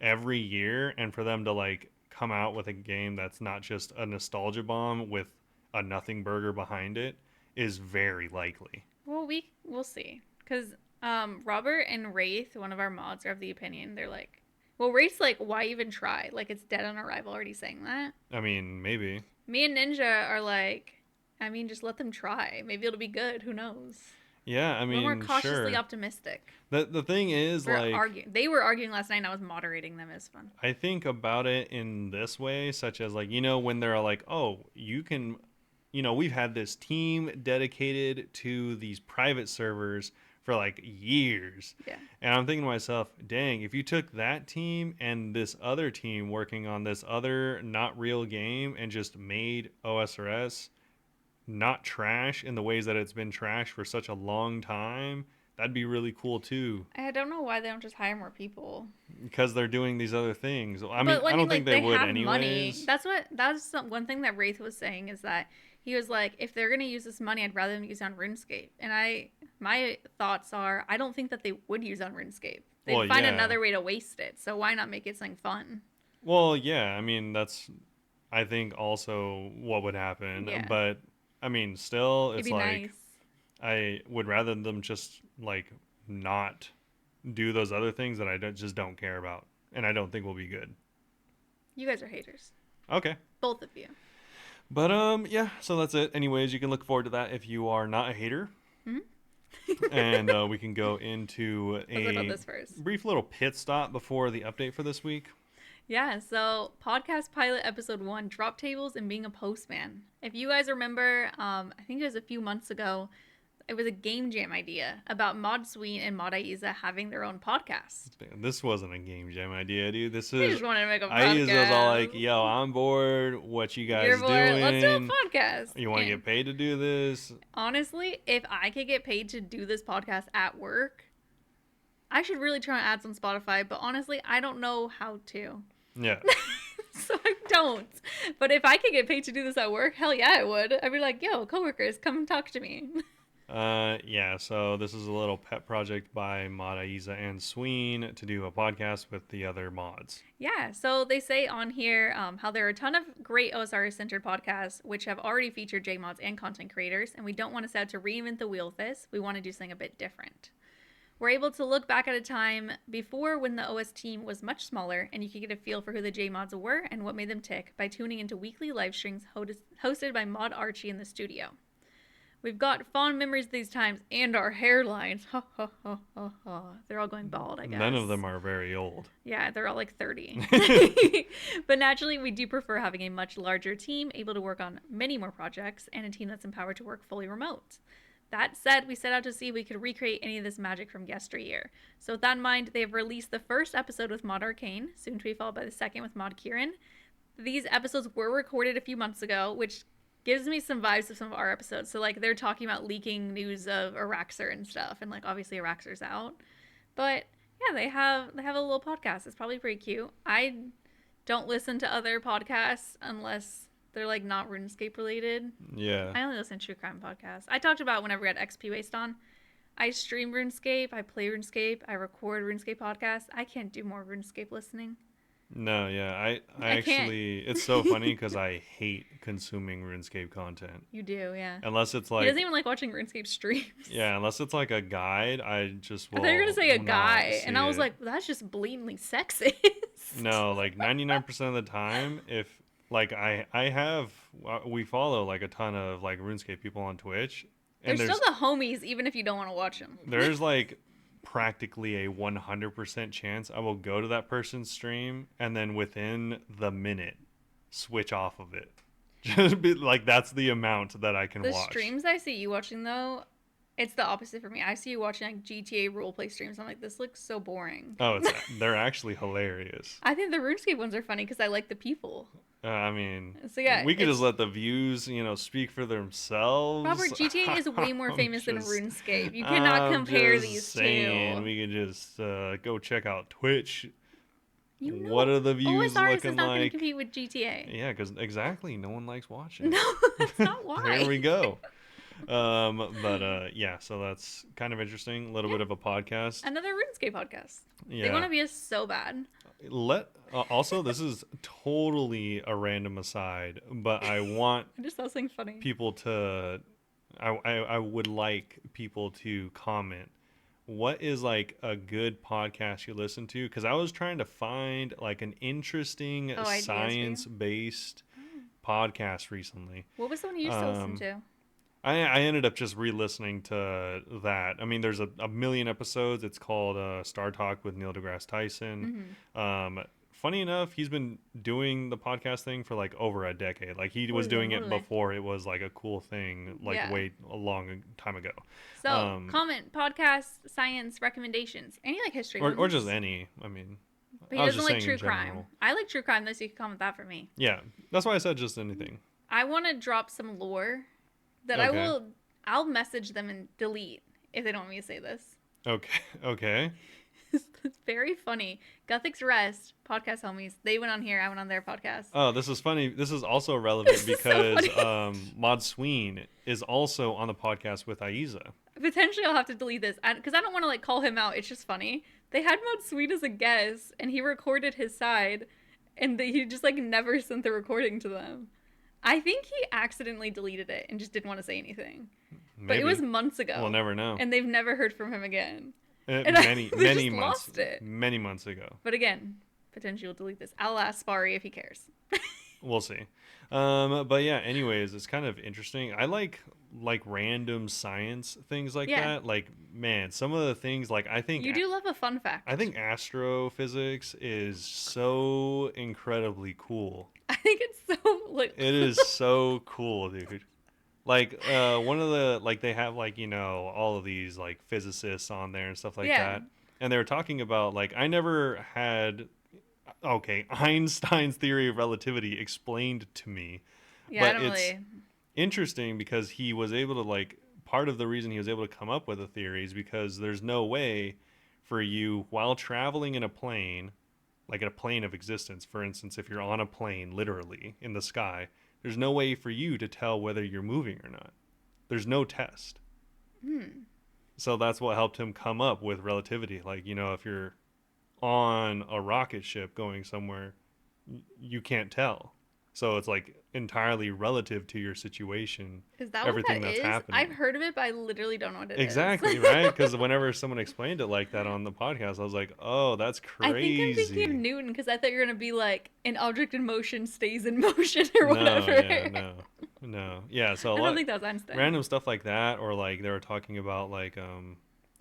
every year, and for them to like come out with a game that's not just a nostalgia bomb with a nothing burger behind it is very likely. Well, we'll see. Because Robert and Wraith, one of our mods, are of the opinion. They're like, well, Wraith's like, why even try? Like, it's dead on arrival, already saying that. I mean, maybe. Me and Ninja are like, I mean, just let them try. Maybe it'll be good. Who knows? Yeah, I mean, We're more cautiously sure. optimistic. The thing is, We're like, arguing. They were arguing last night, and I was moderating them. It was fun. I think about it in this way, such as like, you know, when they're like, oh, you can we've had this team dedicated to these private servers for like years. Yeah. And I'm thinking to myself, dang, if you took that team and this other team working on this other not real game and just made OSRS not trash in the ways that it's been trash for such a long time, that'd be really cool too. I don't know why they don't just hire more people. Because they're doing these other things. I mean, But I don't think like they they would have money. anyways. That's one thing that Wraith was saying is that he was like, if they're gonna use this money, I'd rather them use it on RuneScape. And my thoughts are, I don't think that they would use it on RuneScape. They'd Well, find yeah. another way to waste it. So why not make it something fun? Well, yeah. I mean, that's I think also what would happen. Yeah. But I mean, still, It'd it's be like nice. I would rather them just like not do those other things that just don't care about, and I don't think will be good. You guys are haters. Okay. Both of you. But yeah. So that's it. Anyways, you can look forward to that if you are not a hater. Mhm. And we can go into Let's talk about a this first. brief little pit stop before the update for this week. Yeah, so podcast pilot episode 1, drop tables and being a postman. If you guys remember, I think it was a few months ago, it was a game jam idea about Mod Sween and Mod Aiza having their own podcast. This wasn't a game jam idea, dude. This They is just wanted to make a Aiza podcast. was all like, "Yo, I'm bored. What you guys You're bored. doing? Let's do a podcast." You want to And get paid to do this?" honestly, if I could get paid to do this podcast at work, I should really try ads on Spotify, but honestly, I don't know how to. Yeah. So I don't. But if I could get paid to do this at work, hell yeah, I would. I'd be like, yo, coworkers, come talk to me. Yeah, so this is a little pet project by Mod Aiza and Sween to do a podcast with the other mods. Yeah, so they say on here how there are a ton of great OSRS centered podcasts which have already featured JMods and content creators, and we don't want to set out to reinvent the wheel with this. We want to do something a bit different. We're able to look back at a time before when the OS team was much smaller, and you could get a feel for who the JMods were and what made them tick by tuning into weekly live streams hosted by Mod Archie in the studio. We've got fond memories of these times and our hairlines. Ha ha ha ha ha. They're all going bald, I guess. None of them are very old. Yeah, they're all like 30. But naturally, we do prefer having a much larger team able to work on many more projects and a team that's empowered to work fully remote. That said, we set out to see if we could recreate any of this magic from yesteryear. So with that in mind, they have released the first episode with Mod Arcane, soon to be followed by the second with Mod Kieran. These episodes were recorded a few months ago, which gives me some vibes of some of our episodes. So like they're talking about leaking news of Araxer and stuff, and like obviously Araxer's out. But yeah, they have a little podcast. It's probably pretty cute. I don't listen to other podcasts unless they're like not RuneScape related. Yeah. I only listen to true crime podcasts. I talked about whenever we had XP Waste on. I stream RuneScape, I play RuneScape, I record RuneScape podcasts. I can't do more RuneScape listening. No, yeah. I I can't. actually, it's so funny because I hate consuming RuneScape content. You do, yeah. Unless it's He like, doesn't even like watching RuneScape streams. yeah, unless it's like a guide, I just will. I thought you were gonna say a not guy, and see I was it. like, well, that's just blatantly sexist. No, like 99% of the time, if like we follow like a ton of like RuneScape people on Twitch, They're and still the homies, even if you don't want to watch them. there's like practically a 100% chance I will go to that person's stream and then within the minute switch off of it. Just be like, that's the amount that I can The watch. streams I see you watching, though, it's the opposite for me. I see you watching like GTA roleplay streams. I'm like, this looks so boring. Oh, they're actually hilarious. I think the RuneScape ones are funny because I like the people. I mean, So yeah, we could it's- just let the views, speak for themselves. Robert, GTA is way more I'm famous than just- RuneScape. You cannot I'm compare just these saying, two. we could just go check out Twitch. You know, What are the views OSRS looking is not going to like? compete with GTA. Yeah, because exactly, no one likes watching. No, that's not why. There we go. Yeah, so that's kind of interesting. A little bit of a podcast. Another RuneScape podcast. Yeah. They want to be us so bad. Also, this is totally a random aside, but I want I just saw something funny. people to. I would like people to comment. What is like a good podcast you listen to? Because I was trying to find like an interesting ideas for you? science-based podcast recently. What was the one you used to listen to? I ended up just re-listening to that. I mean, there's a million episodes. It's called Star Talk with Neil deGrasse Tyson. funny enough, he's been doing the podcast thing for like over a decade. Like he was Holy doing it moly. before it was like a cool thing, like Yeah. way a long time ago. So, comment, podcast, science recommendations. Any like history Or ones. just any. I mean, But I he was doesn't just like saying in true crime. general. I like true crime, though, so you can comment that for me. Yeah, that's why I said just anything. I want to drop some lore that Okay. I'll message them and delete if they don't want me to say this. Okay. Okay. It's very funny. Guthix Rest, podcast homies, they went on here, I went on their podcast. Oh, this is funny. This is also relevant This is so because funny. Mod Sween is also on the podcast with Aiza. Potentially I'll have to delete this because I don't want to like call him out. It's just funny. They had Mod Sweet as a guest and he recorded his side and he just like never sent the recording to them. I think he accidentally deleted it and just didn't want to say anything. Maybe. But it was months ago. We'll never know. And they've never heard from him again. Many they many just months. lost it. Many months ago. But again, potentially we'll delete this. I'll ask Spari if he cares. We'll see. But yeah, anyways, it's kind of interesting. I like random science things like Yeah. that. Like, man, some of the things like I think You do love a fun fact. I think astrophysics is so incredibly cool. I think it's so like It is so cool, dude. Like one of the like they have like, you know, all of these like physicists on there and stuff like Yeah. that. And they were talking about like I never had Einstein's theory of relativity explained to me. Yeah, But I don't it's really. interesting because he was able to like part of the reason he was able to come up with a theory is because there's no way for you while traveling in a plane, like in a plane of existence, for instance, if you're on a plane literally in the sky, there's no way for you to tell whether you're moving or not. There's no test. So that's what helped him come up with relativity. Like, you know, if you're on a rocket ship going somewhere, you can't tell. So it's like entirely relative to your situation, Is that everything what that that's is? happening. I've heard of it, but I literally don't know what it is. Exactly, right? Because whenever someone explained it like that on the podcast, I was like, oh, that's I crazy. think I'm thinking of Newton because I thought you were gonna be like an object in motion stays in motion or No, whatever. yeah, no. Yeah, so a I lot don't think that was Einstein. random stuff like that, or like they were talking about like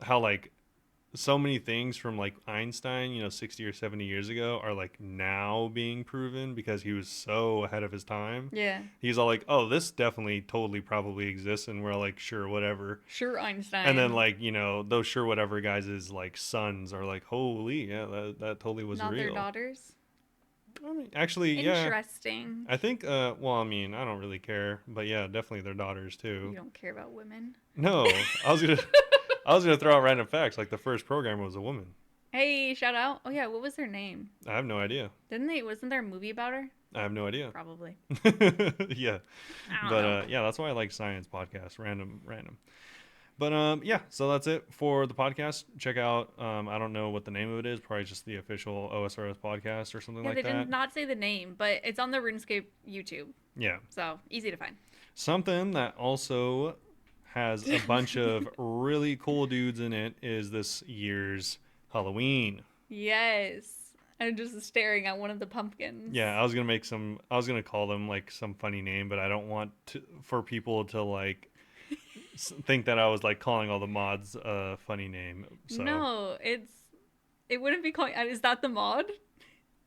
how like so many things from like Einstein, you know, 60 or 70 years ago are like now being proven because he was so ahead of his time. Yeah. He's all like, oh, this definitely totally probably exists, and we're like, sure, whatever. Sure, Einstein. And then like, you know, those sure whatever guys' like sons are like, holy, yeah, that totally was not real. their daughters. I mean, actually, yeah. Interesting. I think well, I mean, I don't really care, but yeah, definitely their daughters too. You don't care about women. No, I was gonna throw out random facts. Like the first programmer was a woman. Hey, shout out. Oh yeah, what was her name? I have no idea. Wasn't there a movie about her? I have no idea. Probably. Yeah, I don't but know. yeah, that's why I like science podcasts. Random. But yeah, so that's it for the podcast. Check out. I don't know what the name of it is. Probably just the official OSRS podcast or something Yeah, like they that. did not say the name, but it's on the RuneScape YouTube, Yeah, so easy to find. something that also has a bunch of really cool dudes in it is this year's Halloween. Yes. I'm just staring at one of the pumpkins. Yeah, I was gonna call them like some funny name, but I don't want for people to like think that I was like calling all the mods a funny name. So No, it wouldn't be called. Is that the mod?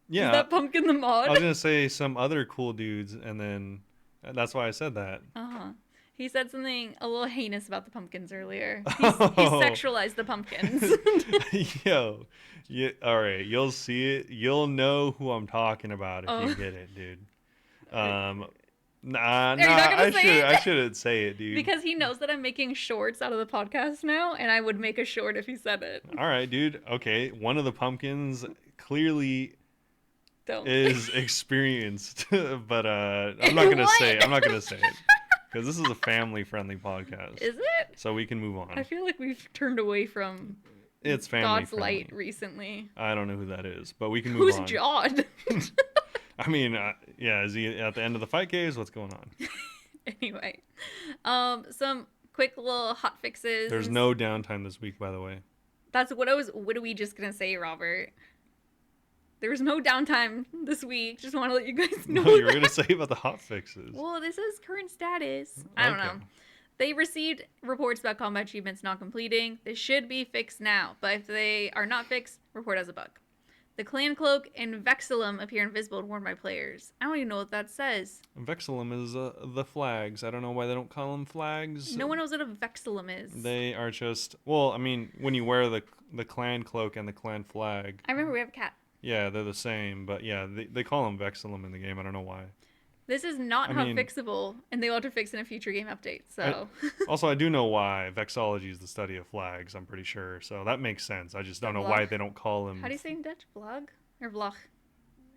yeah, Is that pumpkin the mod? I was gonna say some other cool dudes, and then that's why I said that. Uh-huh. He said something a little heinous about the pumpkins earlier. He Oh. sexualized the pumpkins. Yo, all right, you'll see it. You'll know who I'm talking about if Oh. you get it, dude. Nah, Are you not gonna say it? I shouldn't say it, dude. Because he knows that I'm making shorts out of the podcast now, and I would make a short if he said it. All right, dude. Okay, one of the pumpkins clearly Don't. is experienced, but I'm not gonna say it. I'm not gonna say it because this is a family-friendly podcast, Is it? so we can move on. I feel like we've turned away from It's family God's friendly. light recently. I don't know who that is, but we can move Who's on. Jod? I mean, yeah, is he at the end of the fight caves? What's going on? Anyway, some quick little hot fixes. There's no downtime this week, by the way. That's what I was. What are we just gonna say, Robert? There was no downtime this week. Just want to let you guys know. No, you were that. gonna say about the hot fixes. Well, this is current status. I don't know. Okay. They received reports about combat achievements not completing. They should be fixed now, but if they are not fixed, report as a bug. The clan cloak and vexillum appear invisible and worn by players. I don't even know what that says. Vexillum is the flags. I don't know why they don't call them flags. No one knows what a vexillum is. They are just, well, I mean, when you wear the clan cloak and the clan flag. I remember we have a cat. Yeah, they're the same, but yeah, they call them vexillum in the game. I don't know why. This is not fixable, and they will have to fix in a future game update, so. Also, I do know why. Vexology is the study of flags, I'm pretty sure. So that makes sense. I just don't know why they don't call them. How do you say in Dutch? Vlog? Or vlog?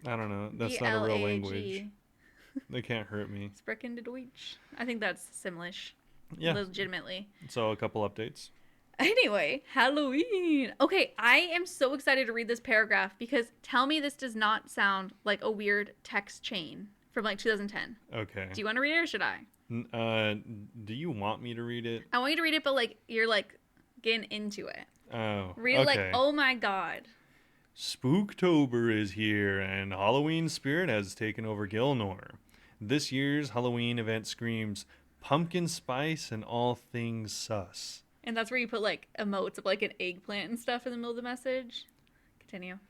I don't know. That's not a real language. They can't hurt me. Sprechen de Deutsch. I think that's Simlish. Yeah. Legitimately. So a couple updates. Anyway, Halloween. Okay, I am so excited to read this paragraph because tell me this does not sound like a weird text chain from like 2010. Okay. Do you want to read it or should I? Do you want me to read it? I want you to read it, but like you're like getting into it. Oh. Read it like, oh my god. Spooktober is here, and Halloween spirit has taken over Gilnor. This year's Halloween event screams pumpkin spice and all things sus. And that's where you put like emotes of like an eggplant and stuff in the middle of the message. Continue.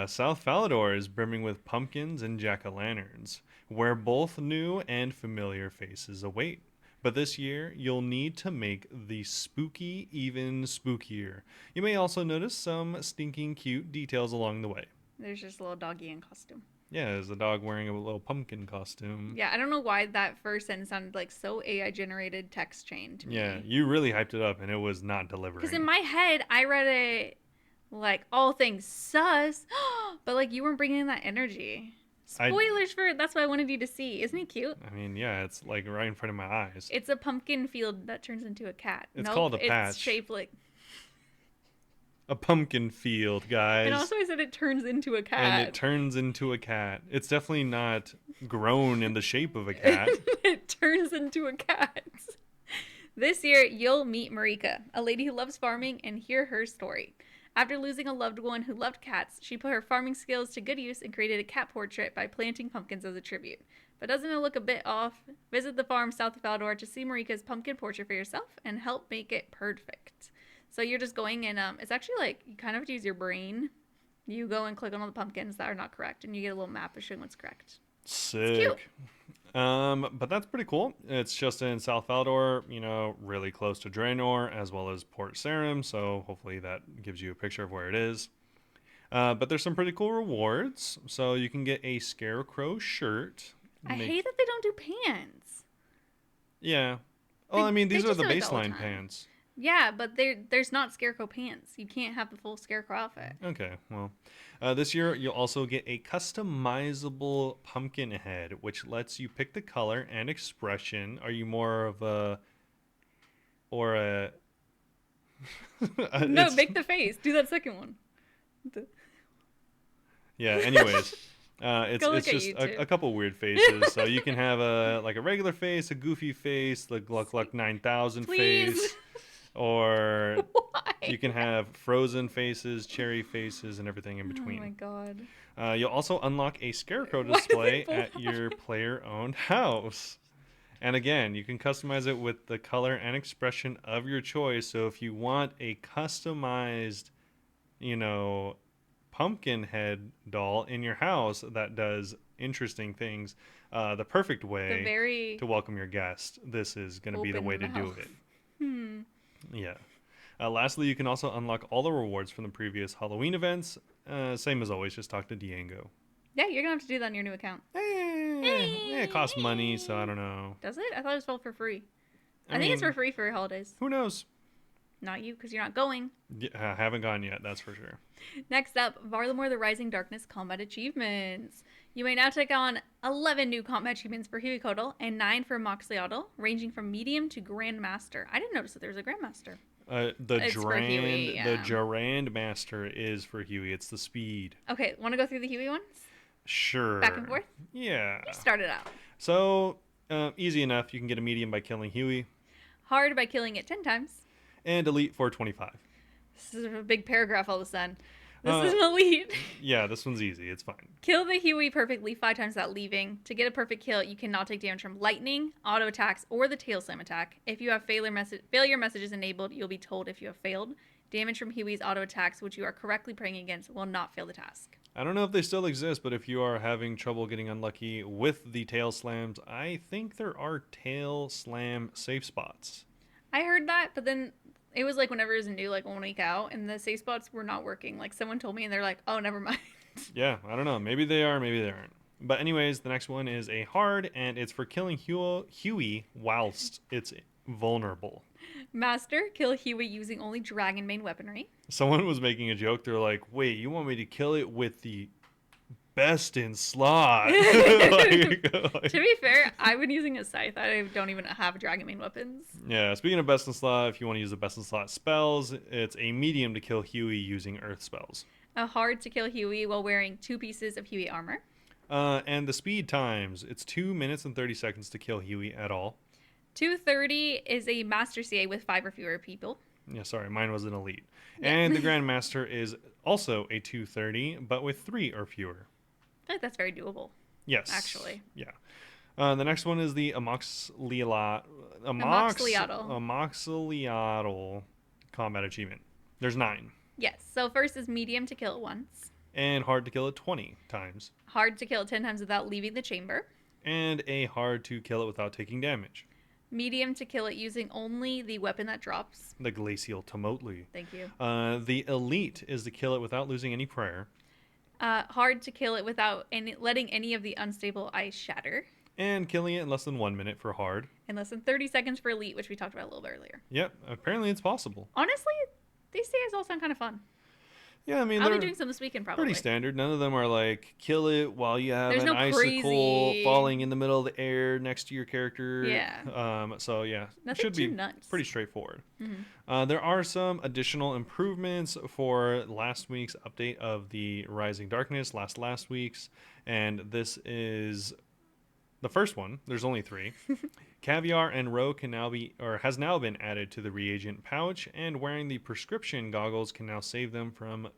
South Falador is brimming with pumpkins and jack-o'-lanterns, where both new and familiar faces await. But this year, you'll need to make the spooky even spookier. You may also notice some stinking cute details along the way. There's just a little doggy in costume. Yeah, there's a dog wearing a little pumpkin costume. Yeah, I don't know why that first sentence sounded like so AI-generated text chain to me. Yeah, you really hyped it up, and it was not delivering. Because in my head, I read it like all things sus, but like you weren't bringing in that energy. Spoilers for it. That's what I wanted you to see. Isn't he cute? I mean, yeah, it's like right in front of my eyes. It's a pumpkin field that turns into a cat. It's called a patch. It's shaped like a pumpkin field, guys. And also I said it turns into a cat. And it turns into a cat. It's definitely not grown in the shape of a cat. It turns into a cat. This year, you'll meet Marika, a lady who loves farming, and hear her story. After losing a loved one who loved cats, she put her farming skills to good use and created a cat portrait by planting pumpkins as a tribute. But doesn't it look a bit off? Visit the farm south of Falador to see Marika's pumpkin portrait for yourself and help make it perfect. So you're just going and it's actually like you kind of have to use your brain. You go and click on all the pumpkins that are not correct, and you get a little map of showing what's correct. Sick. But that's pretty cool. It's just in South Falador, you know, really close to Draenor, as well as Port Sarim, so hopefully that gives you a picture of where it is. But there's some pretty cool rewards. So you can get a Scarecrow shirt. I hate that they don't do pants. Yeah. Well, I mean, these are the baseline pants. Yeah, but there's not Scarecrow pants. You can't have the full Scarecrow outfit. Okay, well, this year you'll also get a customizable pumpkin head, which lets you pick the color and expression. Are you more of a... or a... No, make the face. Do that second one. Yeah, anyways. It's just a couple weird faces. So you can have a regular face, a goofy face, like 9000 face. Or you can have frozen faces, cherry faces, and everything in between. Oh my god. You'll also unlock a Scarecrow display at your player-owned house. And again, you can customize it with the color and expression of your choice. So if you want a customized, you know, pumpkin head doll in your house that does interesting things, the perfect way to welcome your guest, this is going to be the way to do it. Yeah. Lastly, you can also unlock all the rewards from the previous Halloween events. Same as always, just talk to Diego. Yeah, you're going to have to do that on your new account. It costs money, so I don't know. Does it? I thought it was all for free. I think it's for free for holidays. Who knows? Not you, because you're not going. Yeah, I haven't gone yet, that's for sure. Next up, Varlamore the Rising Darkness combat achievements. You may now take on 11 new combat achievements for Huicoatl and 9 for Moxliotl, ranging from medium to Grandmaster. I didn't notice that there was a Grandmaster. The Durand Master is for Huey. It's the speed. Okay, want to go through the Huey ones? Sure. Back and forth? Yeah. You start it out. So, easy enough. You can get a medium by killing Huey. Hard by killing it 10 times. And elite for 25. This is a big paragraph all of a sudden. This is an elite. Yeah, this one's easy. It's fine. Kill the Huey perfectly 5 times without leaving. To get a perfect kill, you cannot take damage from lightning, auto attacks, or the tail slam attack. If you have failure messages enabled, you'll be told if you have failed. Damage from Huey's auto attacks, which you are correctly praying against, will not fail the task. I don't know if they still exist, but if you are having trouble getting unlucky with the tail slams, I think there are tail slam safe spots. I heard that, but then it was like whenever it was new, like 1 week out, and the safe spots were not working. Like someone told me, and they're like, "Oh, never mind." Yeah, I don't know. Maybe they are, maybe they aren't. But anyways, the next one is a hard, and it's for killing Huey whilst it's vulnerable. Master, kill Huey using only dragon main weaponry. Someone was making a joke. They're like, "Wait, you want me to kill it with the best in slot?" To be fair, I've been using a scythe. I don't even have dragon main weapons. Yeah, speaking of best in slot, if you want to use the best in slot spells, it's a medium to kill Huey using earth spells. A hard to kill Huey while wearing 2 pieces of Huey armor. And the speed times, it's 2 minutes and 30 seconds to kill Huey at all. 230 is a master CA with 5 or fewer people. Yeah, sorry, mine was an elite. Yeah. And the Grandmaster is also a 230, but with 3 or fewer. I think that's very doable. Yes. Actually. Yeah. The next one is the Amoxiliatl combat achievement. There's 9. Yes. So first is medium to kill it once. And hard to kill it 20 times. Hard to kill it 10 times without leaving the chamber. And a hard to kill it without taking damage. Medium to kill it using only the weapon that drops. The Glacial Tumotli. Thank you. The elite is to kill it without losing any prayer. Hard to kill it without letting any of the unstable ice shatter. And killing it in less than 1 minute for hard. In less than 30 seconds for elite, which we talked about a little bit earlier. Yep, apparently it's possible. Honestly, these CAs all sound kind of fun. Yeah, I mean, I'll they're be doing some this weekend probably. pretty standard. None of them are like, kill it while you have There's an no icicle crazy... falling in the middle of the air next to your character. Yeah. So, yeah, Nothing it should be too nuts. pretty straightforward. Mm-hmm. There are some additional improvements for last week's update of the Rising Darkness, last week's. And this is the first one. There's only 3. Caviar and roe can now be, or has now been added to the reagent pouch, and wearing the prescription goggles can now save them from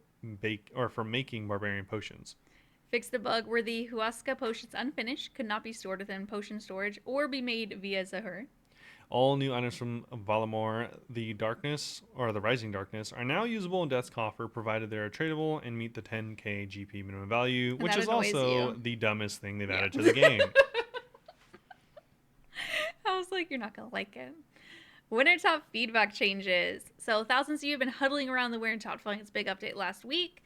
making barbarian potions. Fix the bug where the Huasca potions unfinished could not be stored within potion storage or be made via Zahur. All new items from Varlamore, the Darkness, or the Rising Darkness, are now usable in Death's Coffer, provided they are tradable and meet the 10k GP minimum value, And which that is annoys also you. the dumbest thing they've added to the game. I was like, you're not going to like it. Wintertodt feedback changes. So thousands of you have been huddling around the Wintertodt following its big update last week.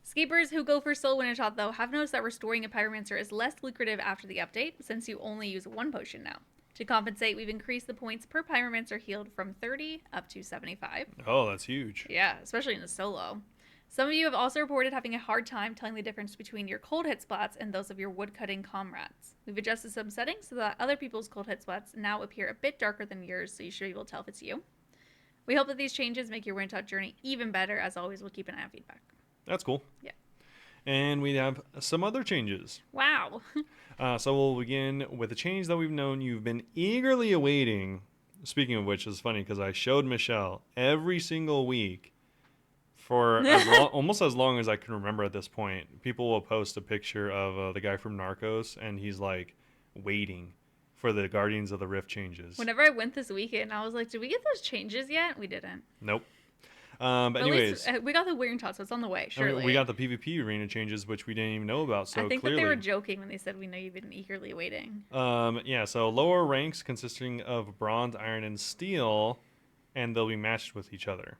Skippers who go for Soul Wintertodt, though, have noticed that restoring a Pyromancer is less lucrative after the update, since you only use 1 potion now. To compensate, we've increased the points per Pyromancer healed from 30 up to 75. Oh, that's huge. Yeah, especially in the solo. Some of you have also reported having a hard time telling the difference between your cold hit splats and those of your woodcutting comrades. We've adjusted some settings so that other people's cold hit splats now appear a bit darker than yours, so you should be able to tell if it's you. We hope that these changes make your Wintertodt journey even better. As always, we'll keep an eye on feedback. That's cool. Yeah. And we have some other changes. Wow. So we'll begin with a change that we've known you've been eagerly awaiting. Speaking of which, is funny because I showed Michelle every single week for almost as long as I can remember at this point. People will post a picture of the guy from Narcos, and he's like waiting for the Guardians of the Rift changes. Whenever I went this weekend, I was like, did we get those changes yet? We didn't. Nope. But anyways, at least, we got the Wintertodt, so it's on the way, surely. I mean, we got the PvP arena changes, which we didn't even know about, so I think clearly... that they were joking when they said we know you've been eagerly waiting. Yeah, so lower ranks consisting of bronze, iron, and steel, and they'll be matched with each other.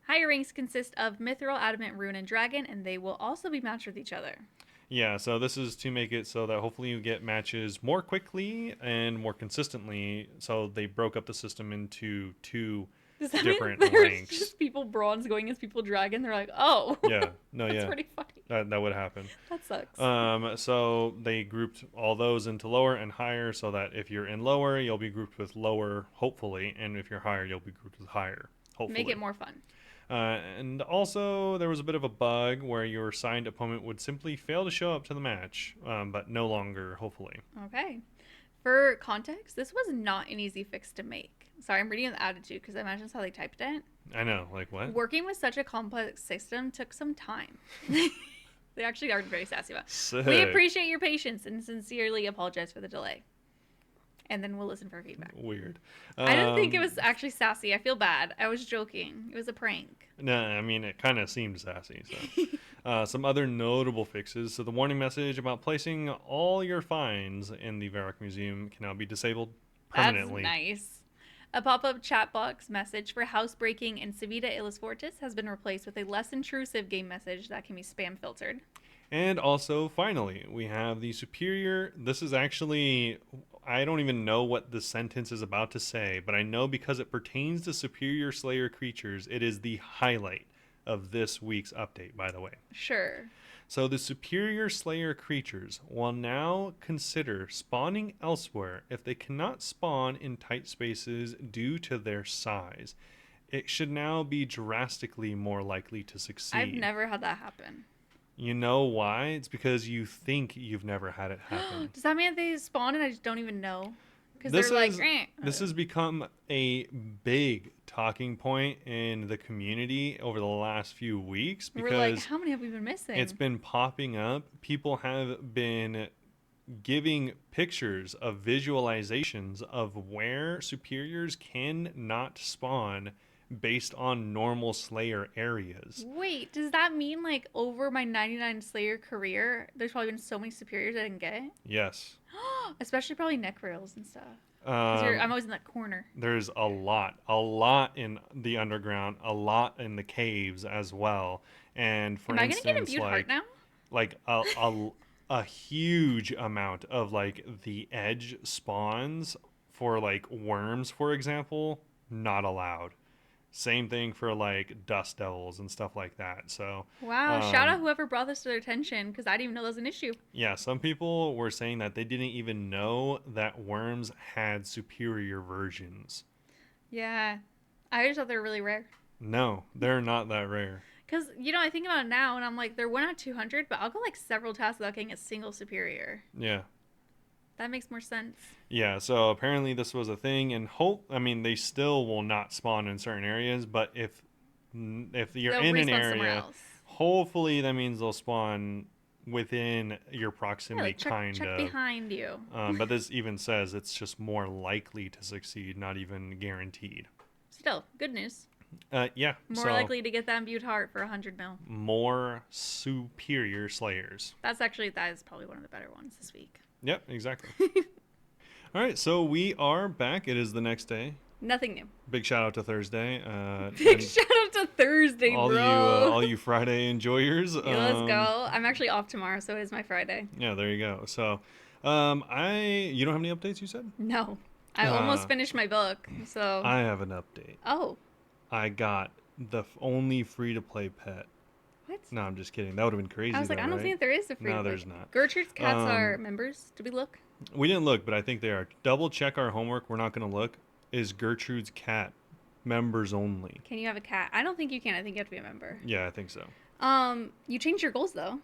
Higher ranks consist of mithril, adamant, rune, and dragon, and they will also be matched with each other. Yeah, so this is to make it so that hopefully you get matches more quickly and more consistently. So they broke up the system into 2 different mean there's ranks. Just people bronze going against people dragon. They're like, oh, Yeah, no, that's yeah, pretty funny. that would happen. That sucks. So they grouped all those into lower and higher, so that if you're in lower, you'll be grouped with lower, hopefully, and if you're higher, you'll be grouped with higher, hopefully. Make it more fun. And also, there was a bit of a bug where your assigned opponent would simply fail to show up to the match, but no longer, hopefully. Okay. For context, this was not an easy fix to make. Sorry, I'm reading the attitude because I imagine that's how they typed it. I know, like what? Working with such a complex system took some time. They actually are very sassy about it. Sick. We appreciate your patience and sincerely apologize for the delay. and then we'll listen for feedback. Weird. I didn't think it was actually sassy. I feel bad. I was joking. It was a prank. No, I mean, it kind of seemed sassy. So, some other notable fixes. So, the warning message about placing all your finds in the Varrock Museum can now be disabled permanently. That's nice. A pop-up chat box message for housebreaking in Civita Illis Fortis has been replaced with a less intrusive game message that can be spam filtered. And also, finally, we have the superior. This is actually, I don't even know what the sentence is about to say, but I know because it pertains to superior slayer creatures, it is the highlight of this week's update, by the way. Sure. So the superior slayer creatures will now consider spawning elsewhere if they cannot spawn in tight spaces due to their size. It should now be drastically more likely to succeed. I've never had that happen. You know why? It's because you think you've never had it happen. Does that mean that they spawn and I just don't even know? Because This they're like, is eh. this has become a big talking point in the community over the last few weeks We're like, because how many have we been missing? it's been popping up. People have been giving pictures of visualizations of where superiors cannot spawn based on normal slayer areas. Wait, does that mean like over my 99 Slayer career, there's probably been so many superiors I didn't get? Yes. Especially probably neck rails and stuff. I'm always in that corner. There's a lot in the underground, a lot in the caves as well. And for Am I instance, gonna get a viewed heart now? like a huge amount of like the edge spawns for like worms, for example, not allowed. Same thing for like dust devils and stuff like that. So Wow, shout out whoever brought this to their attention because I didn't even know that was an issue. yeah, some people were saying that they didn't even know that worms had superior versions. Yeah, I just thought they were really rare. No, they're not that rare. Because, I think about it now and I'm like, they're 1 out of 200, but I'll go like several tasks without getting a single superior. Yeah. That makes more sense. Yeah, so apparently this was a thing, and they still will not spawn in certain areas, but if you're They'll in an respawn somewhere area, else. hopefully that means they'll spawn within your Yeah, proximity, like check kind of. behind you. But this even says it's just more likely to succeed, not even guaranteed. Still, good news. Yeah. More so likely to get that imbued heart for 100 mil. more superior slayers. That is probably one of the better ones this week. Yep, exactly. All right, so we are back. It is the next day. Nothing new. Big shout out to Thursday. Big and shout out to Thursday, all bro. all you Friday enjoyers. Yeah, let's go. I'm actually off tomorrow, so it is my Friday. Yeah, there you go. So, you don't have any updates? You said No, I almost finished my book. So I have an update. Oh, I got the only free to play pet. what? No, I'm just kidding. That would have been crazy. I was like, though, I don't right? think there is a free. No, there's not. Gertrude's cats are members. Did we look? We didn't look, but I think they are. Double check our homework. We're not going to look. Is Gertrude's cat members only? Can you have a cat? I don't think you can. I think you have to be a member. Yeah, I think so. You changed your goals though.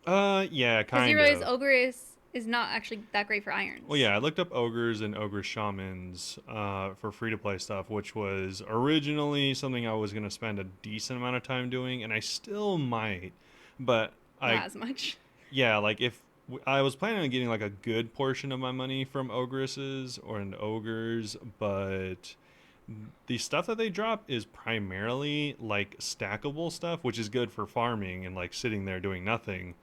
Yeah, kind Because of. you realize ogre is not actually that great for irons. Well, yeah, I looked up ogres and ogre shamans for free to play stuff, which was originally something I was going to spend a decent amount of time doing, and I still might. But Not as much. yeah, like if I was planning on getting like a good portion of my money from ogresses or and ogres, but the stuff that they drop is primarily like stackable stuff, which is good for farming and like sitting there doing nothing.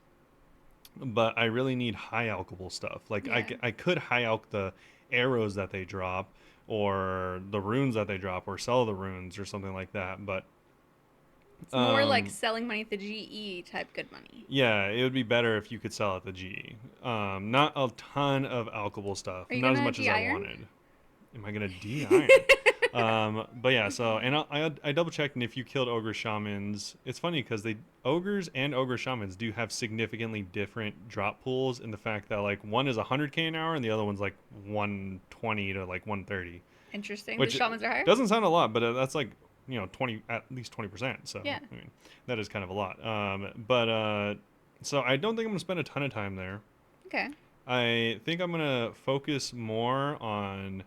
But I really need high alchable stuff. Like Yeah. I could high alch the arrows that they drop or the runes that they drop or sell the runes or something like that. But It's more like selling money at the GE type good money. yeah, it would be better if you could sell at the GE. Not a ton of alchable stuff. Are you Not as gonna much as I de-iron? wanted. Am I gonna de-iron? But yeah, so and I double checked, and if you killed ogre shamans, it's funny because ogres and ogre shamans do have significantly different drop pools in the fact that like one is 100k an hour and the other one's like 120 to like 130. Interesting. Which the shamans are higher? Doesn't sound a lot, but that's like 20 at least 20%. So Yeah. I mean that is kind of a lot. So I don't think I'm gonna spend a ton of time there. Okay. I think I'm gonna focus more on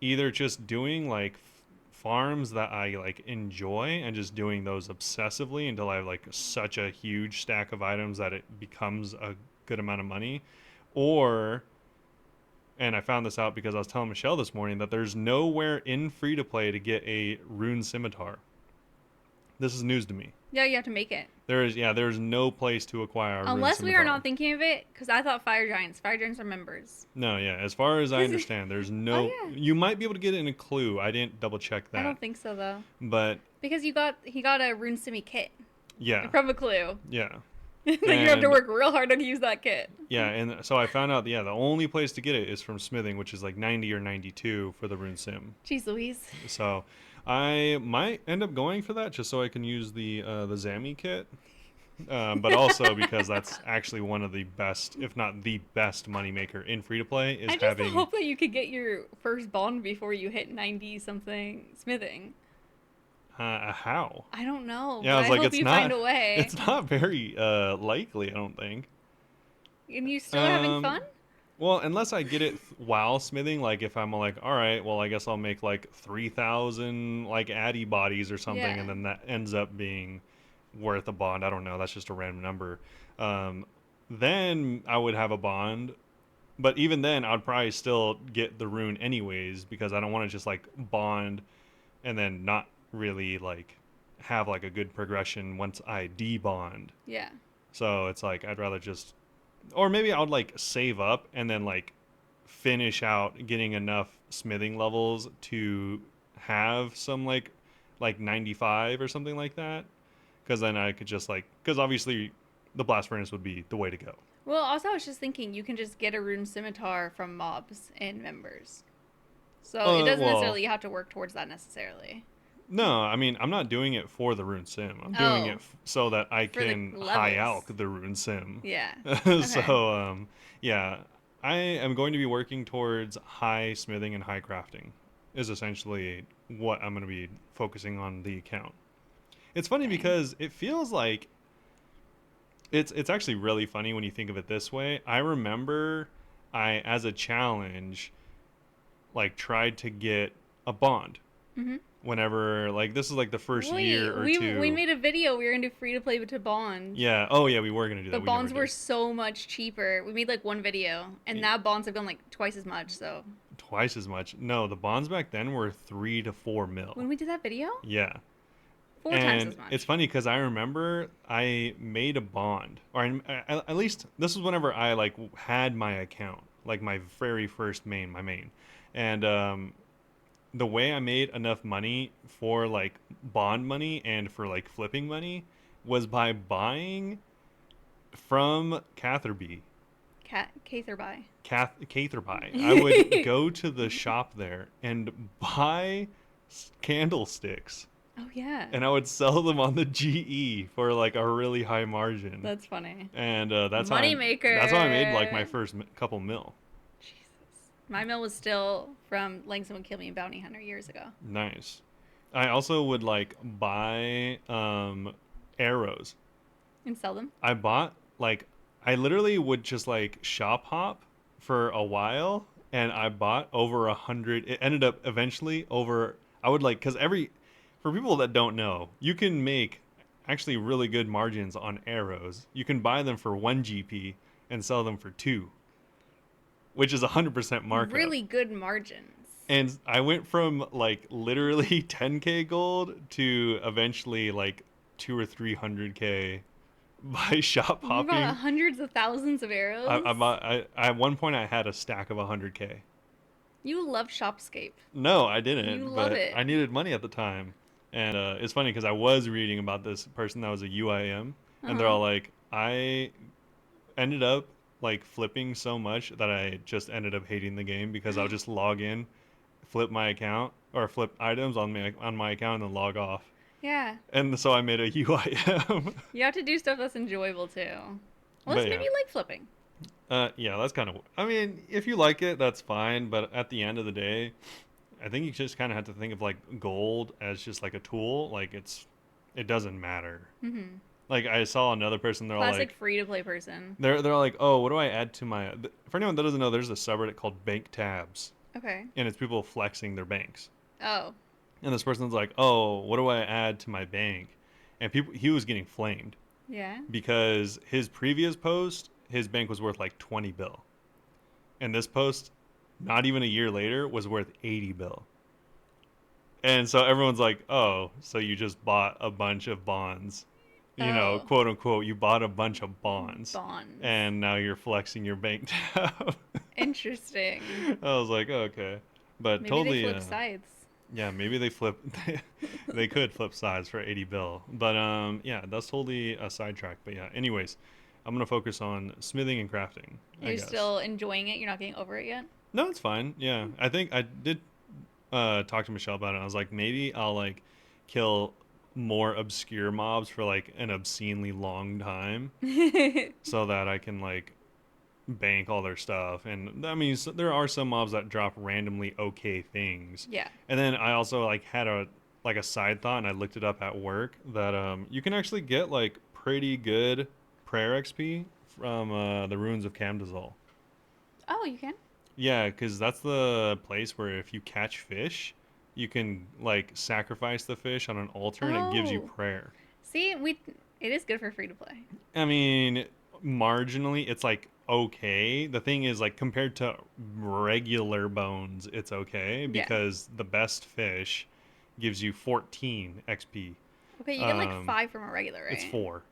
either just doing like farms that I like enjoy and just doing those obsessively until I have like such a huge stack of items that it becomes a good amount of money, or and I found this out because I was telling Michelle this morning that there's nowhere in free to play to get a rune scimitar. This is news to me. Yeah, you have to make it. There's no place to acquire a rune Unless we are scimitar. not thinking of it, because I thought Fire Giants are members. No, yeah. As far as I understand, there's no. Oh, yeah. You might be able to get it in a clue. I didn't double check that. I don't think so though. But Because he got a rune simi kit yeah, from a clue. yeah, Then you have to work real hard to use that kit. yeah. And so I found out. Yeah, the only place to get it is from smithing, which is like 90 or 92 for the rune sim. Jeez Louise. So I might end up going for that just so I can use the Zami kit. But also because that's actually one of the best, if not the best, moneymaker in free to play is I just having. hope that you could get your first bond before you hit 90 something smithing. How? I don't know. Yeah, but I was like, hope it's you not. find a way. It's not very likely. I don't think. And you still having fun? Well, unless I get it while smithing, like if I'm like, all right, well, I guess I'll make like 3,000 like addy bodies or something, Yeah. and then that ends up being worth a bond. I don't know. That's just a random number. Then I would have a bond, but even then, I'd probably still get the rune anyways because I don't want to just like bond and then not really like have like a good progression once I debond. Yeah. So it's like I'd rather just, or maybe I would like save up and then like finish out getting enough smithing levels to have some like 95 or something like that. Because then I could just like, because obviously the blast furnace would be the way to go. Well, also I was just thinking you can just get a rune scimitar from mobs and members. So it doesn't necessarily you have to work towards that necessarily. No, I mean, I'm not doing it for the rune sim. I'm doing it so that I For the can levels. high alch the rune sim. Yeah. So, yeah, I am going to be working towards high smithing and high crafting is essentially what I'm going to be focusing on the account. It's funny because it feels like it's actually really funny when you think of it this way. I remember I, as a challenge, like tried to get a bond. Mm-hmm. Whenever, like, this is like the first year or two. We made a video. We were gonna do free to play to bond. Yeah. Oh, yeah. We were gonna do that. The bonds were so much cheaper. We made like one video, and now bonds have gone like twice as much. So twice as much. No, the bonds back then were 3 to 4 mil. When we did that video, yeah, 4 times as much. It's funny because I remember I made a bond, or at least this was whenever I like had my account, like my very first main, and the way I made enough money for like bond money and for like flipping money was by buying from Catherby. Catherby. Catherby. I would go to the shop there and buy candlesticks. Oh yeah. And I would sell them on the GE for like a really high margin. That's funny. And that's Moneymaker. That's how I made like my first couple mil. My mill was still from Letting Someone Kill Me and Bounty Hunter years ago. Nice. I also would like buy arrows. And sell them? I bought like, I literally would just like shop hop for a while, and I bought over 100. It ended up eventually over, I would like, because for people that don't know, you can make actually really good margins on arrows. You can buy them for 1 GP and sell them for 2. Which is 100% markup. Really good margins. And I went from like literally 10k gold to eventually like 200 or 300k by shop hopping. You bought hundreds of thousands of arrows. At one point I had a stack of 100k. You love Shopscape. No, I didn't. You love but it. I needed money at the time, and it's funny because I was reading about this person that was a UIM, and they're all like, I ended up like flipping so much that I just ended up hating the game because I'll just log in, flip my account or flip items on my account and then log off. Yeah. And so I made a UIM. You have to do stuff that's enjoyable too. Unless maybe you like flipping. Yeah, that's kind of. I mean, if you like it, that's fine. But at the end of the day, I think you just kind of have to think of like gold as just like a tool. Like it doesn't matter. Mm-hmm. Like I saw another person, they're Classic like free to play person. They're like, oh, what do I add to my? For anyone that doesn't know, there's a subreddit called Bank Tabs. Okay. And it's people flexing their banks. Oh. And this person's like, oh, what do I add to my bank? And he was getting flamed. Yeah. Because his previous post, his bank was worth like 20 bill. And this post, not even a year later, was worth 80 bill. And so everyone's like, oh, so you just bought a bunch of bonds. You know, Oh, quote unquote, you bought a bunch of bonds. bonds. And now you're flexing your bank tab. Interesting. I was like, oh, okay. But Maybe they totally, flip sides. yeah, maybe they flip, they could flip sides for 80 bill. But yeah, that's totally a sidetrack. But yeah, anyways, I'm going to focus on smithing and crafting, I You're guess. still enjoying it. You're not getting over it yet. No, it's fine. Yeah, I think I did talk to Michelle about it. I was like, maybe I'll like kill more obscure mobs for like an obscenely long time so that I can like bank all their stuff. And I mean, there are some mobs that drop randomly okay things. Yeah. And then I also like had a side thought, and I looked it up at work that you can actually get like pretty good prayer XP from the ruins of Camdazol. Oh, you can. Yeah, because that's the place where if you catch fish, you can like sacrifice the fish on an altar and it gives you Oh, prayer. see, we. It is good for free to play. I mean, marginally, it's like okay. The thing is, like, compared to regular bones, it's okay Yeah. because the best fish gives you 14 XP. Okay, you get like Um, 5 from a regular, it's right? 4.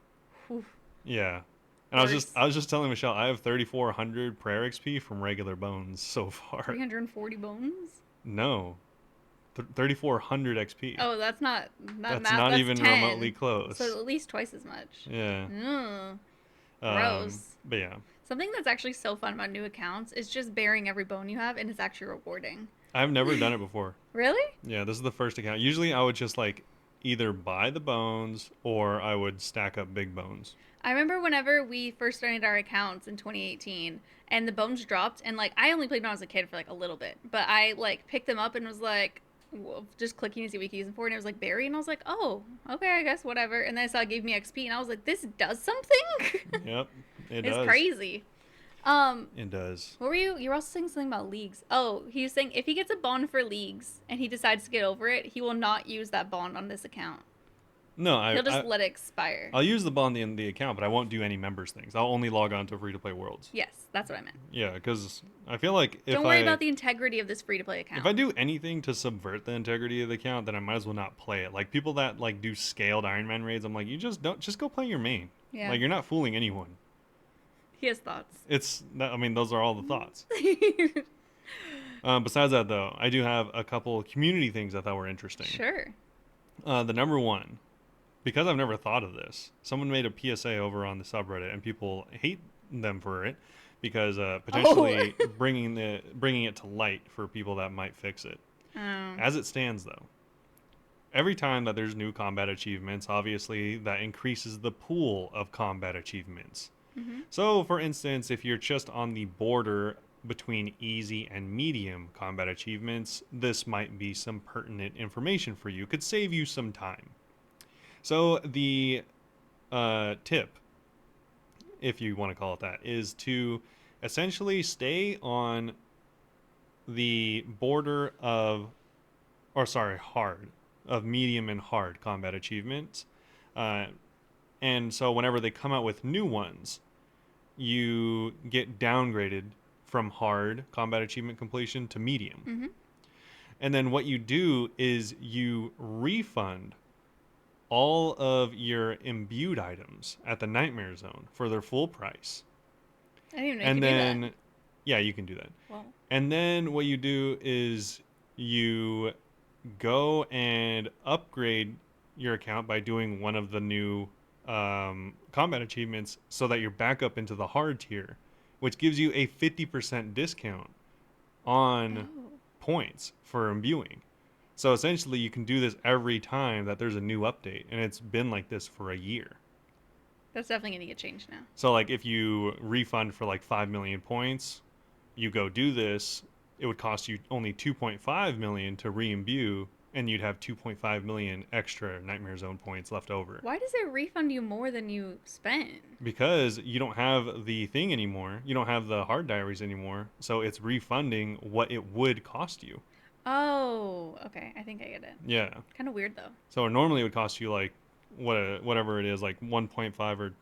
Whew, Yeah. And worse. I was just telling Michelle, I have 3,400 prayer XP from regular bones so far. 340 bones. No, 3,400 XP. Oh, that's not That's math. not That's even remotely 10. So close. at least twice as much. Yeah. Ugh, gross. But yeah, Something that's actually so fun about new accounts is just bearing every bone you have, and it's actually rewarding. I've never done it before. Really? Yeah, this is the first account. Usually I would just like either buy the bones or I would stack up big bones. I remember whenever we first started our accounts in 2018 and the bones dropped, and like I only played when I was a kid for like a little bit, but I like picked them up and was like, just clicking to see what you can use them for, and it was like berry, and I was like, oh, okay, I guess whatever. And then I saw it gave me XP, and I was like, this does something. Yep, it It's does. crazy. Um, It does. what were you? You were also saying something about leagues. Oh, he was saying if he gets a bond for leagues and he decides to get over it, he will not use that bond on this account. No, He'll just let it expire. I'll use the bond in the account, but I won't do any members things. I'll only log on to free to play worlds. Yes, that's what I meant. Yeah, because I feel like Don't worry about the integrity of this free to play account. if I do anything to subvert the integrity of the account, then I might as well not play it. Like people that like do scaled Iron Man raids, I'm like, you just go play your main. Yeah. Like you're not fooling anyone. He has thoughts. I mean, those are all the thoughts. Besides that, though, I do have a couple community things I thought were interesting. Sure. The number one, because I've never thought of this, someone made a PSA over on the subreddit, and people hate them for it because potentially bringing it to light for people that might fix it. Oh. As it stands, though, every time that there's new combat achievements, obviously that increases the pool of combat achievements. Mm-hmm. So, for instance, if you're just on the border between easy and medium combat achievements, this might be some pertinent information for you. Could save you some time. So, the tip, if you want to call it that, is to essentially stay on the border of, or sorry, hard, of medium and hard combat achievements. And so, whenever they come out with new ones, you get downgraded from hard combat achievement completion to medium. Mm-hmm. And then what you do is you refund all of your imbued items at the Nightmare Zone for their full price. I didn't even know And you could then, do that. yeah, you can do that. Well, And then what you do is you go and upgrade your account by doing one of the new combat achievements so that you're back up into the hard tier, which gives you a 50% discount on oh, points for imbuing. So essentially, you can do this every time that there's a new update, and it's been like this for a year. that's definitely gonna get changed now. So, like, if you refund for like 5 million points, you go do this, it would cost you only 2.5 million to re-imbue, and you'd have 2.5 million extra Nightmare Zone points left over. Why does it refund you more than you spend? Because you don't have the thing anymore, you don't have the hard diaries anymore, so it's refunding what it would cost you. Oh, okay. I think I get it. Yeah. Kind of weird though. So normally it would cost you like whatever it is, like 1.5 or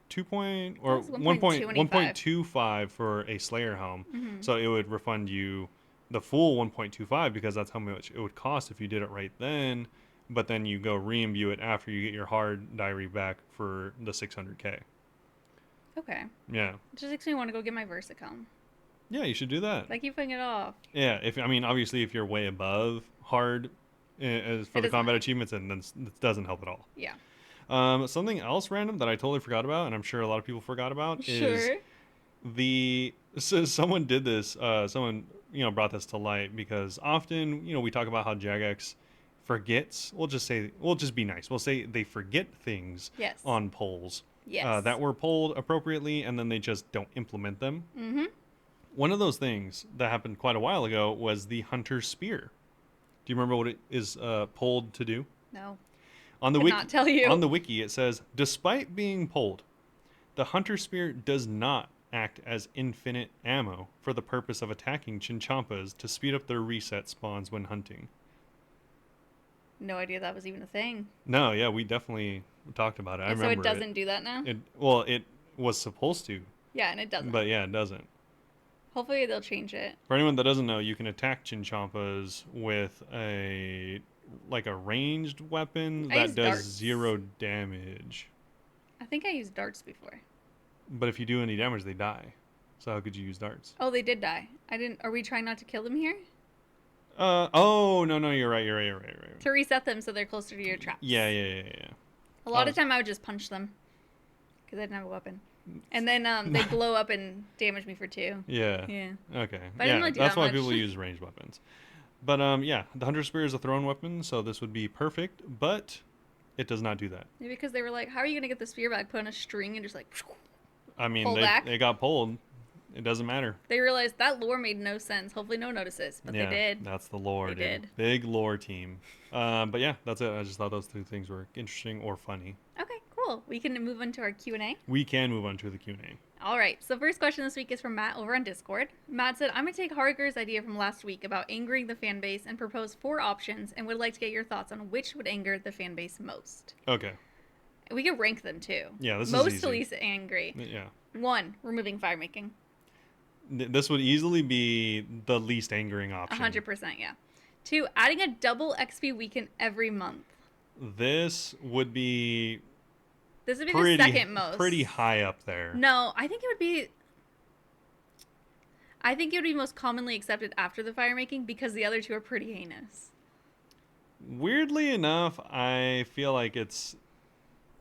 2 point or That was 1 point 1.25. 1.25 for a Slayer helm. Mm-hmm. So it would refund you the full 1.25 because that's how much it would cost if you did it right then. But then you go re-imbue it after you get your hard diary back for the 600K. Okay. Yeah. It just makes me want to go get my Versacom. Yeah, you should do that. I keep putting it off. Yeah, obviously if you're way above hard as for It the doesn't combat matter. achievements, then it doesn't help at all. Yeah. Something else random that I totally forgot about, and I'm sure a lot of people forgot about, is Sure. so someone did this. Someone brought this to light because often we talk about how Jagex forgets. We'll just be nice. We'll say they forget things Yes. on polls Yes. that were polled appropriately, and then they just don't implement them. Mm-hmm. One of those things that happened quite a while ago was the Hunter Spear. Do you remember what it is polled to do? No. On the Could not tell you. On the wiki, it says, despite being polled, the Hunter Spear does not act as infinite ammo for the purpose of attacking Chinchompas to speed up their reset spawns when hunting. No idea that was even a thing. No, yeah, we definitely talked about it. I And so remember it doesn't do that now? It was supposed to, Yeah, and it doesn't. but yeah, it doesn't. Hopefully they'll change it. For anyone that doesn't know, you can attack Chinchompas with a ranged weapon I that use does darts. 0 damage. I think I used darts before. But if you do any damage, they die. So how could you use darts? Oh, they did die. I didn't. Are we trying not to kill them here? Oh no, you're right. To reset them so they're closer to your traps. Yeah. A lot of time I would just punch them because I didn't have a weapon, and then they blow up and damage me for 2. Yeah. Yeah. Okay. But I didn't Yeah, really do that's that why much. people use ranged weapons. But yeah, the Hunter Spear is a thrown weapon, so this would be perfect, but it does not do that. Maybe because they were like, "How are you gonna get the spear back? Put on a string and just like." I mean, Pull back? they got pulled. It doesn't matter. They realized that lore made no sense. Hopefully, no one notices, but Yeah, they did. that's the lore, They dude. did. Big lore team. But yeah, that's it. I just thought those two things were interesting or funny. Okay, cool. We can move on to our Q&A. We can move on to the Q&A. All right. So first question this week is from Matt over on Discord. Matt said, "I'm gonna take Harger's idea from last week about angering the fan base and propose 4 options, and would like to get your thoughts on which would anger the fan base most." Okay. We could rank them too. Yeah, this is most easy. to least angry. Yeah. 1, removing fire making. This would easily be the least angering option. 100%, yeah. 2, adding a double XP weekend every month. This would be This would be the second most. pretty high up there. No, I think it would be. I think it would be most commonly accepted after the fire making because the other 2 are pretty heinous. Weirdly enough, I feel like it's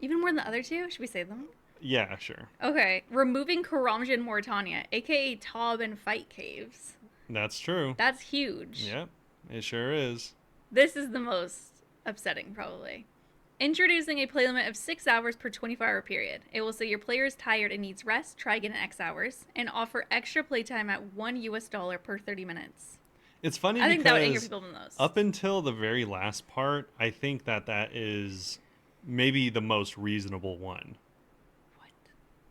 Even more than the other 2? Should we say them? yeah, sure. Okay, removing Karamjan Mauritania, aka Tob and Fight Caves. That's true. That's huge. Yep, it sure is. This is the most upsetting, probably. Introducing a play limit of 6 hours per 24-hour period. It will say your player is tired and needs rest, try again in X hours, and offer extra playtime at $1 per 30 minutes. It's funny I think that would anger because people the most. up until the very last part, I think that is maybe the most reasonable one. What?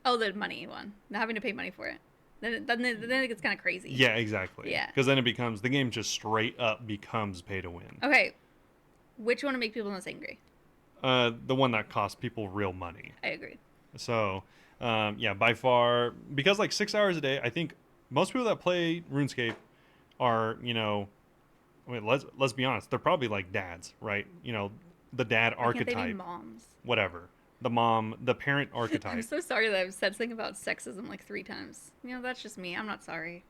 Oh, the money one. Not having to pay money for it. Then it gets kind of crazy. Yeah, exactly. Yeah. Because then the game just straight up becomes pay to win. Okay. Which one would make people most angry? The one that costs people real money. I agree. So, yeah, by far, because 6 hours a day, I think most people that play RuneScape are, let's be honest, they're probably like dads, right? The dad Why can't they be archetype, moms? whatever. The parent archetype. I'm so sorry that I've said something about sexism 3 times. That's just me. I'm not sorry.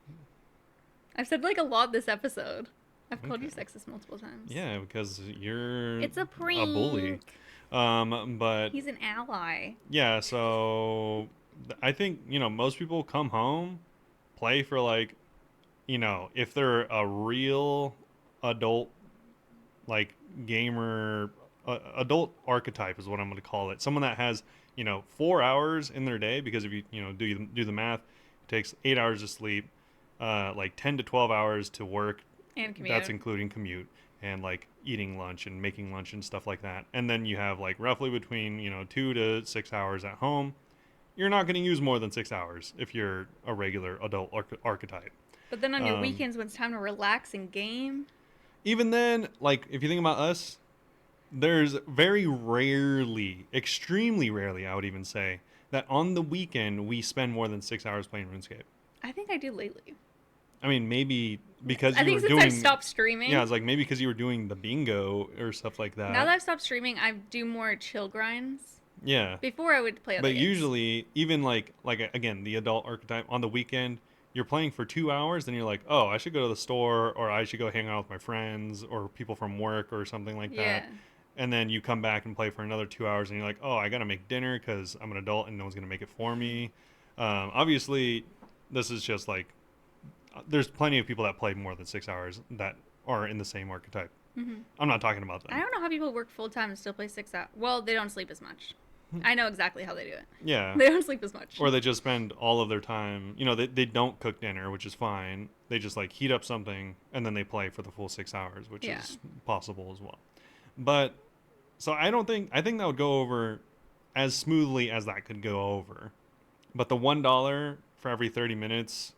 I've said a lot this episode. I've called you sexist multiple times. Yeah, because you're It's a prank. a bully. But He's an ally. yeah, so I think, most people come home, play for if they're a real adult, gamer, adult archetype is what I'm going to call it. Someone that has, 4 hours in their day, because if you, do the math, it takes 8 hours to sleep, 10 to 12 hours to work. And commute. That's including commute and eating lunch and making lunch and stuff like that. And then you have roughly between 2 to 6 hours at home. You're not going to use more than 6 hours if you're a regular adult archetype. But then on your weekends when it's time to relax and game. Even then, if you think about us, there's very rarely, extremely rarely, I would even say, that on the weekend we spend more than 6 hours playing RuneScape. I think I do lately. I mean, maybe because I you think were since doing. I've stopped streaming. Yeah, it's like maybe because you were doing the bingo or stuff like that. Now that I've stopped streaming, I do more chill grinds. Yeah. Before I would play other But games. usually, even like again, the adult archetype on the weekend, you're playing for 2 hours, then you're like, oh, I should go to the store, or I should go hang out with my friends or people from work or something like Yeah. that. And then you come back and play for another 2 hours, and you're like, oh, I gotta make dinner because I'm an adult and no one's gonna make it for me. Obviously, this is just like there's plenty of people that play more than 6 hours that are in the same archetype. Mm-hmm. I'm not talking about I them. don't know how people work full time and still play 6 hours. Well, they don't sleep as much. I know exactly how they do it. Yeah. They don't sleep as much. Or they just spend all of their time, they don't cook dinner, which is fine. They just like heat up something and then they play for the full 6 hours, which Yeah. is possible as well. But so I think that would go over as smoothly as that could go over. But the $1 for every 30 minutes,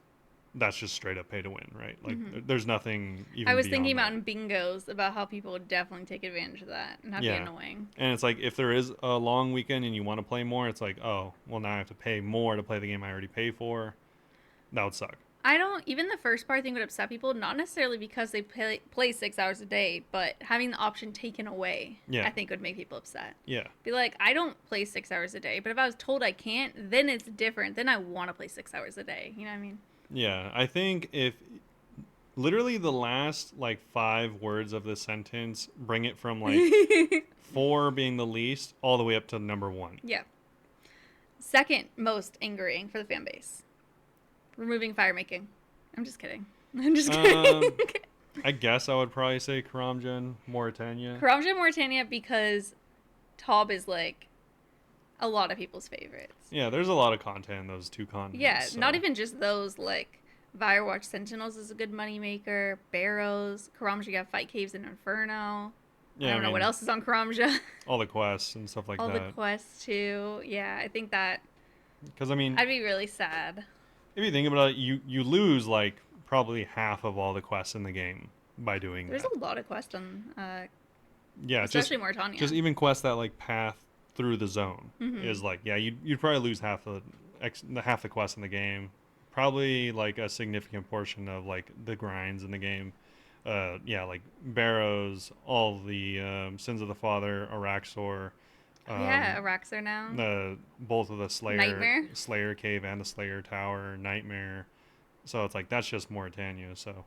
that's just straight up pay to win, right? Like there's nothing even I was beyond thinking about that. in bingos about how people would definitely take advantage of that and that'd be Yeah. annoying. And it's like if there is a long weekend and you want to play more, it's like, oh, well now I have to pay more to play the game I already pay for. That would suck. I don't, even the first part I think would upset people, not necessarily because they play 6 hours a day, but having the option taken away, Yeah. I think would make people upset. Yeah. Be like, I don't play 6 hours a day, but if I was told I can't, then it's different. Then I want to play 6 hours a day. You know what I mean? Yeah. I think if literally the last like 5 words of this sentence bring it from like 4 being the least all the way up to number 1. Yeah. Second most angering for the fan base. Removing fire making. I'm just kidding. I'm just kidding. I guess I would probably say Karamja, Mauritania. Karamja, Mauritania, because Taub is like a lot of people's favorites. Yeah, there's a lot of content in those two continents. Yeah, so. not even just those. Like Firewatch Sentinels is a good moneymaker. Barrows, Karamja, you got Fight Caves and Inferno. Yeah, I don't know what else is on Karamja. All the quests and stuff like All that. the quests too. Yeah, I think that Because I mean, I'd be really sad. if you think about it, you lose like probably half of all the quests in the game by doing There's that. a lot of quests on, Yeah, especially Mauritania. just even quests that like path through the zone is like you'd probably lose half the quests in the game. Probably like a significant portion of like the grinds in the game. Like Barrows, all the Sins of the Father, Araxor. Yeah, Araxor now. Both of the Nightmare. Slayer Cave and the Slayer Tower, Nightmare. So it's like that's just Mauritania. So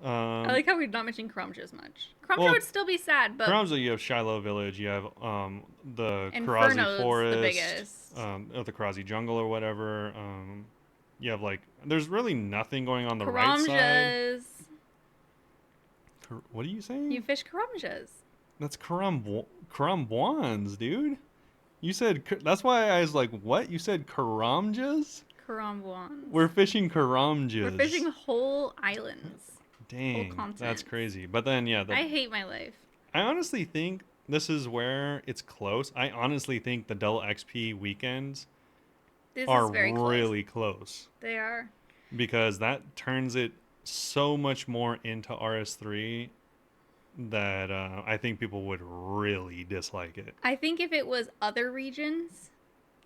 I like how we're not mentioning Karamja as much. Karamja well, would still be sad, but Karamza, you have Shiloh Village, you have the Inferno's Karazi Forest, the biggest. or the Karazi Jungle or whatever. You have like there's really nothing going on the right side. Karamjas. What are you saying? You fish Karamjas. That's Karambuans, dude. You said that's why I was like, what? You said Karamjas? Karambuans. We're fishing Karamjas. We're fishing whole islands. Dang, continents. that's crazy. But then, yeah, I hate my life. I honestly think this is where it's close. I honestly think the double XP weekends This are is very close. really close They are. because that turns it so much more into RS3 that I think people would really dislike it. I think if it was other regions,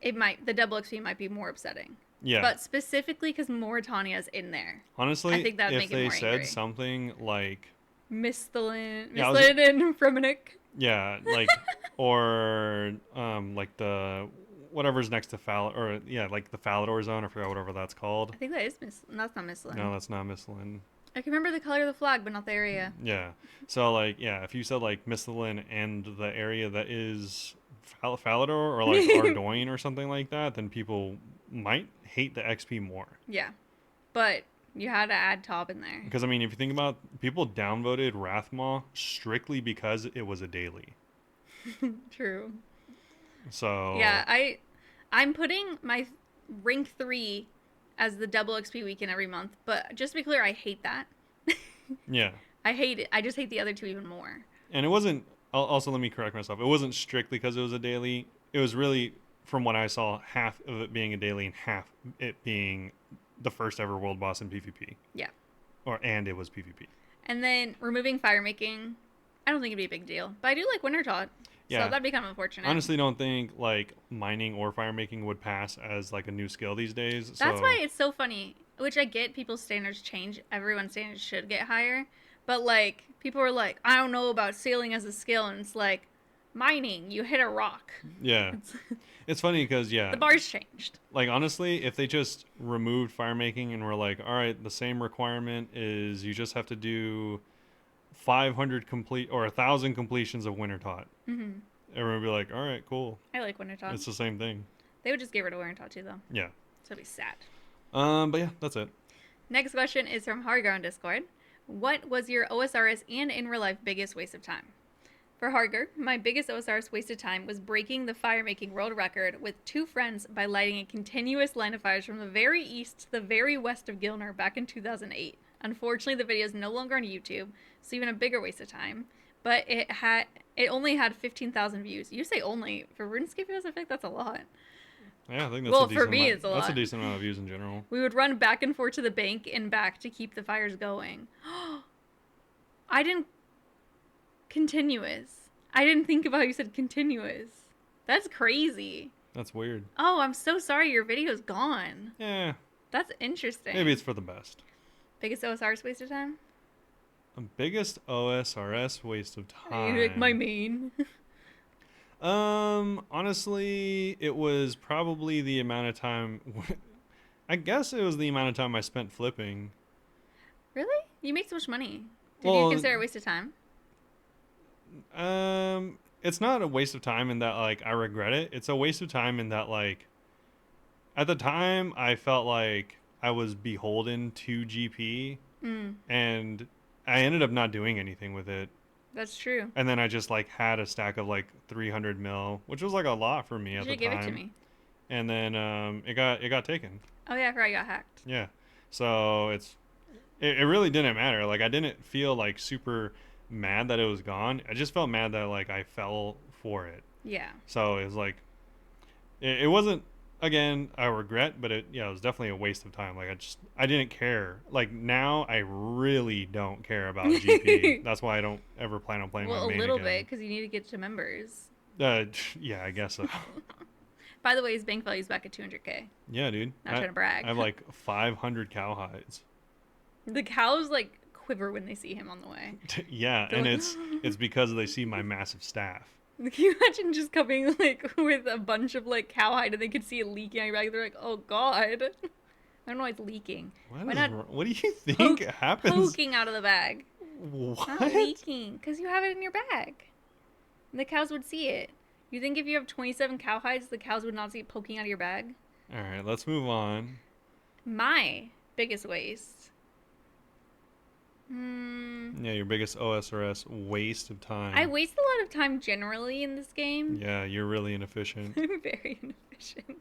the double XP might be more upsetting. Yeah. But specifically because Mauritania's in there. Honestly, I think that'd if make it they more said angry. something like Mistlin Yeah, and Fremennik. yeah, like or like the whatever's next to like the Falador zone, I forgot whatever that's called. I think that is that's not Mistlin. No, that's not Mistlin. I can remember the color of the flag, but not the area. Yeah. So like if you said like Mistlin and the area that is Falador or like Ardoin or something like that, then people might hate the XP more. Yeah. But you had to add Taub in there. Because I mean, if you think about people downvoted Rathmaw strictly because it was a daily. True. So Yeah, I'm putting my rank 3 as the double XP weekend every month, but just to be clear, I hate that. Yeah. I hate it. I just hate the other two even more. And it wasn't. Also, let me correct myself. It wasn't strictly because it was a daily. It was really, from what I saw, half of it being a daily and half it being the first ever world boss in PvP. Yeah. And it was PvP. And then removing fire making, I don't think it'd be a big deal, but I do like Wintertodt. Yeah. So that'd be kind of unfortunate. Honestly, don't think like mining or fire making would pass as like a new skill these days. That's why it's so funny. Which I get, people's standards change. Everyone's standards should get higher. But, like, people are like, I don't know about sailing as a skill. And it's like, mining, you hit a rock. Yeah. It's funny because, yeah. The bar's changed. Like, honestly, if they just removed fire making and were like, all right, the same requirement is you just have to do 500 complete or 1,000 completions of Wintertodt. Mm-hmm. Everyone would be like, all right, cool. I like Wintertodt. It's the same thing. They would just get rid of Wintertodt too, though. Yeah. So it'd be sad. But yeah, that's it. Next question is from Hargar on Discord. What was your OSRS and in real life biggest waste of time? For Hargar, my biggest OSRS waste of time was breaking the fire-making world record with 2 friends by lighting a continuous line of fires from the very east to the very west of Gilner back in 2008. Unfortunately, the video is no longer on YouTube, so even a bigger waste of time. But it only had 15,000 views. You say only. For RuneScape videos, I think that's a lot. Yeah, I think that's well, a decent for me, amount. it's a lot. That's a decent amount of views in general. We would run back and forth to the bank and back to keep the fires going. I didn't... Continuous. I didn't think about how you said continuous. That's crazy. That's weird. Oh, I'm so sorry your video's gone. Yeah. That's interesting. Maybe it's for the best. Biggest OSRS waste of time? The biggest OSRS waste of time. Like my main. Honestly, it was probably the amount of time. I guess it was the amount of time I spent flipping. Really? You make so much money. Did Well, you consider it a waste of time? It's not a waste of time in that like I regret it. It's a waste of time in that like at the time I felt like I was beholden to GP and I ended up not doing anything with it. That's true. And then I just like had a stack of like 300 mil, which was like a lot for me You at the should give time. it to me. And then it got taken. Oh yeah, I forgot you got hacked. Yeah. So it really didn't matter. Like I didn't feel like super mad that it was gone. I just felt mad that like I fell for it. Yeah. So it was like it wasn't, again, I regret, but it was definitely a waste of time. Like I didn't care. Like now I really don't care about GP. That's why I don't ever plan on playing my Well, main a little again. bit because you need to get to members. Yeah, I guess so. By the way, his bank value's back at 200K. Yeah, dude. Not trying to brag. I have like 500 cowhides. The cows like quiver when they see him on the way. Yeah, They're and like, it's because they see my massive staff. Can you imagine just coming like with a bunch of like cowhide and they could see it leaking on your back? They're like, oh god. I don't know why it's leaking. What do you think happens? Poking out of the bag. What? Not leaking, because you have it in your bag. And the cows would see it. You think if you have 27 cowhides, the cows would not see it poking out of your bag? All right, let's move on. My biggest waste. Yeah, your biggest OSRS waste of time. I waste a lot of time generally in this game. Yeah, you're really inefficient. I'm very inefficient.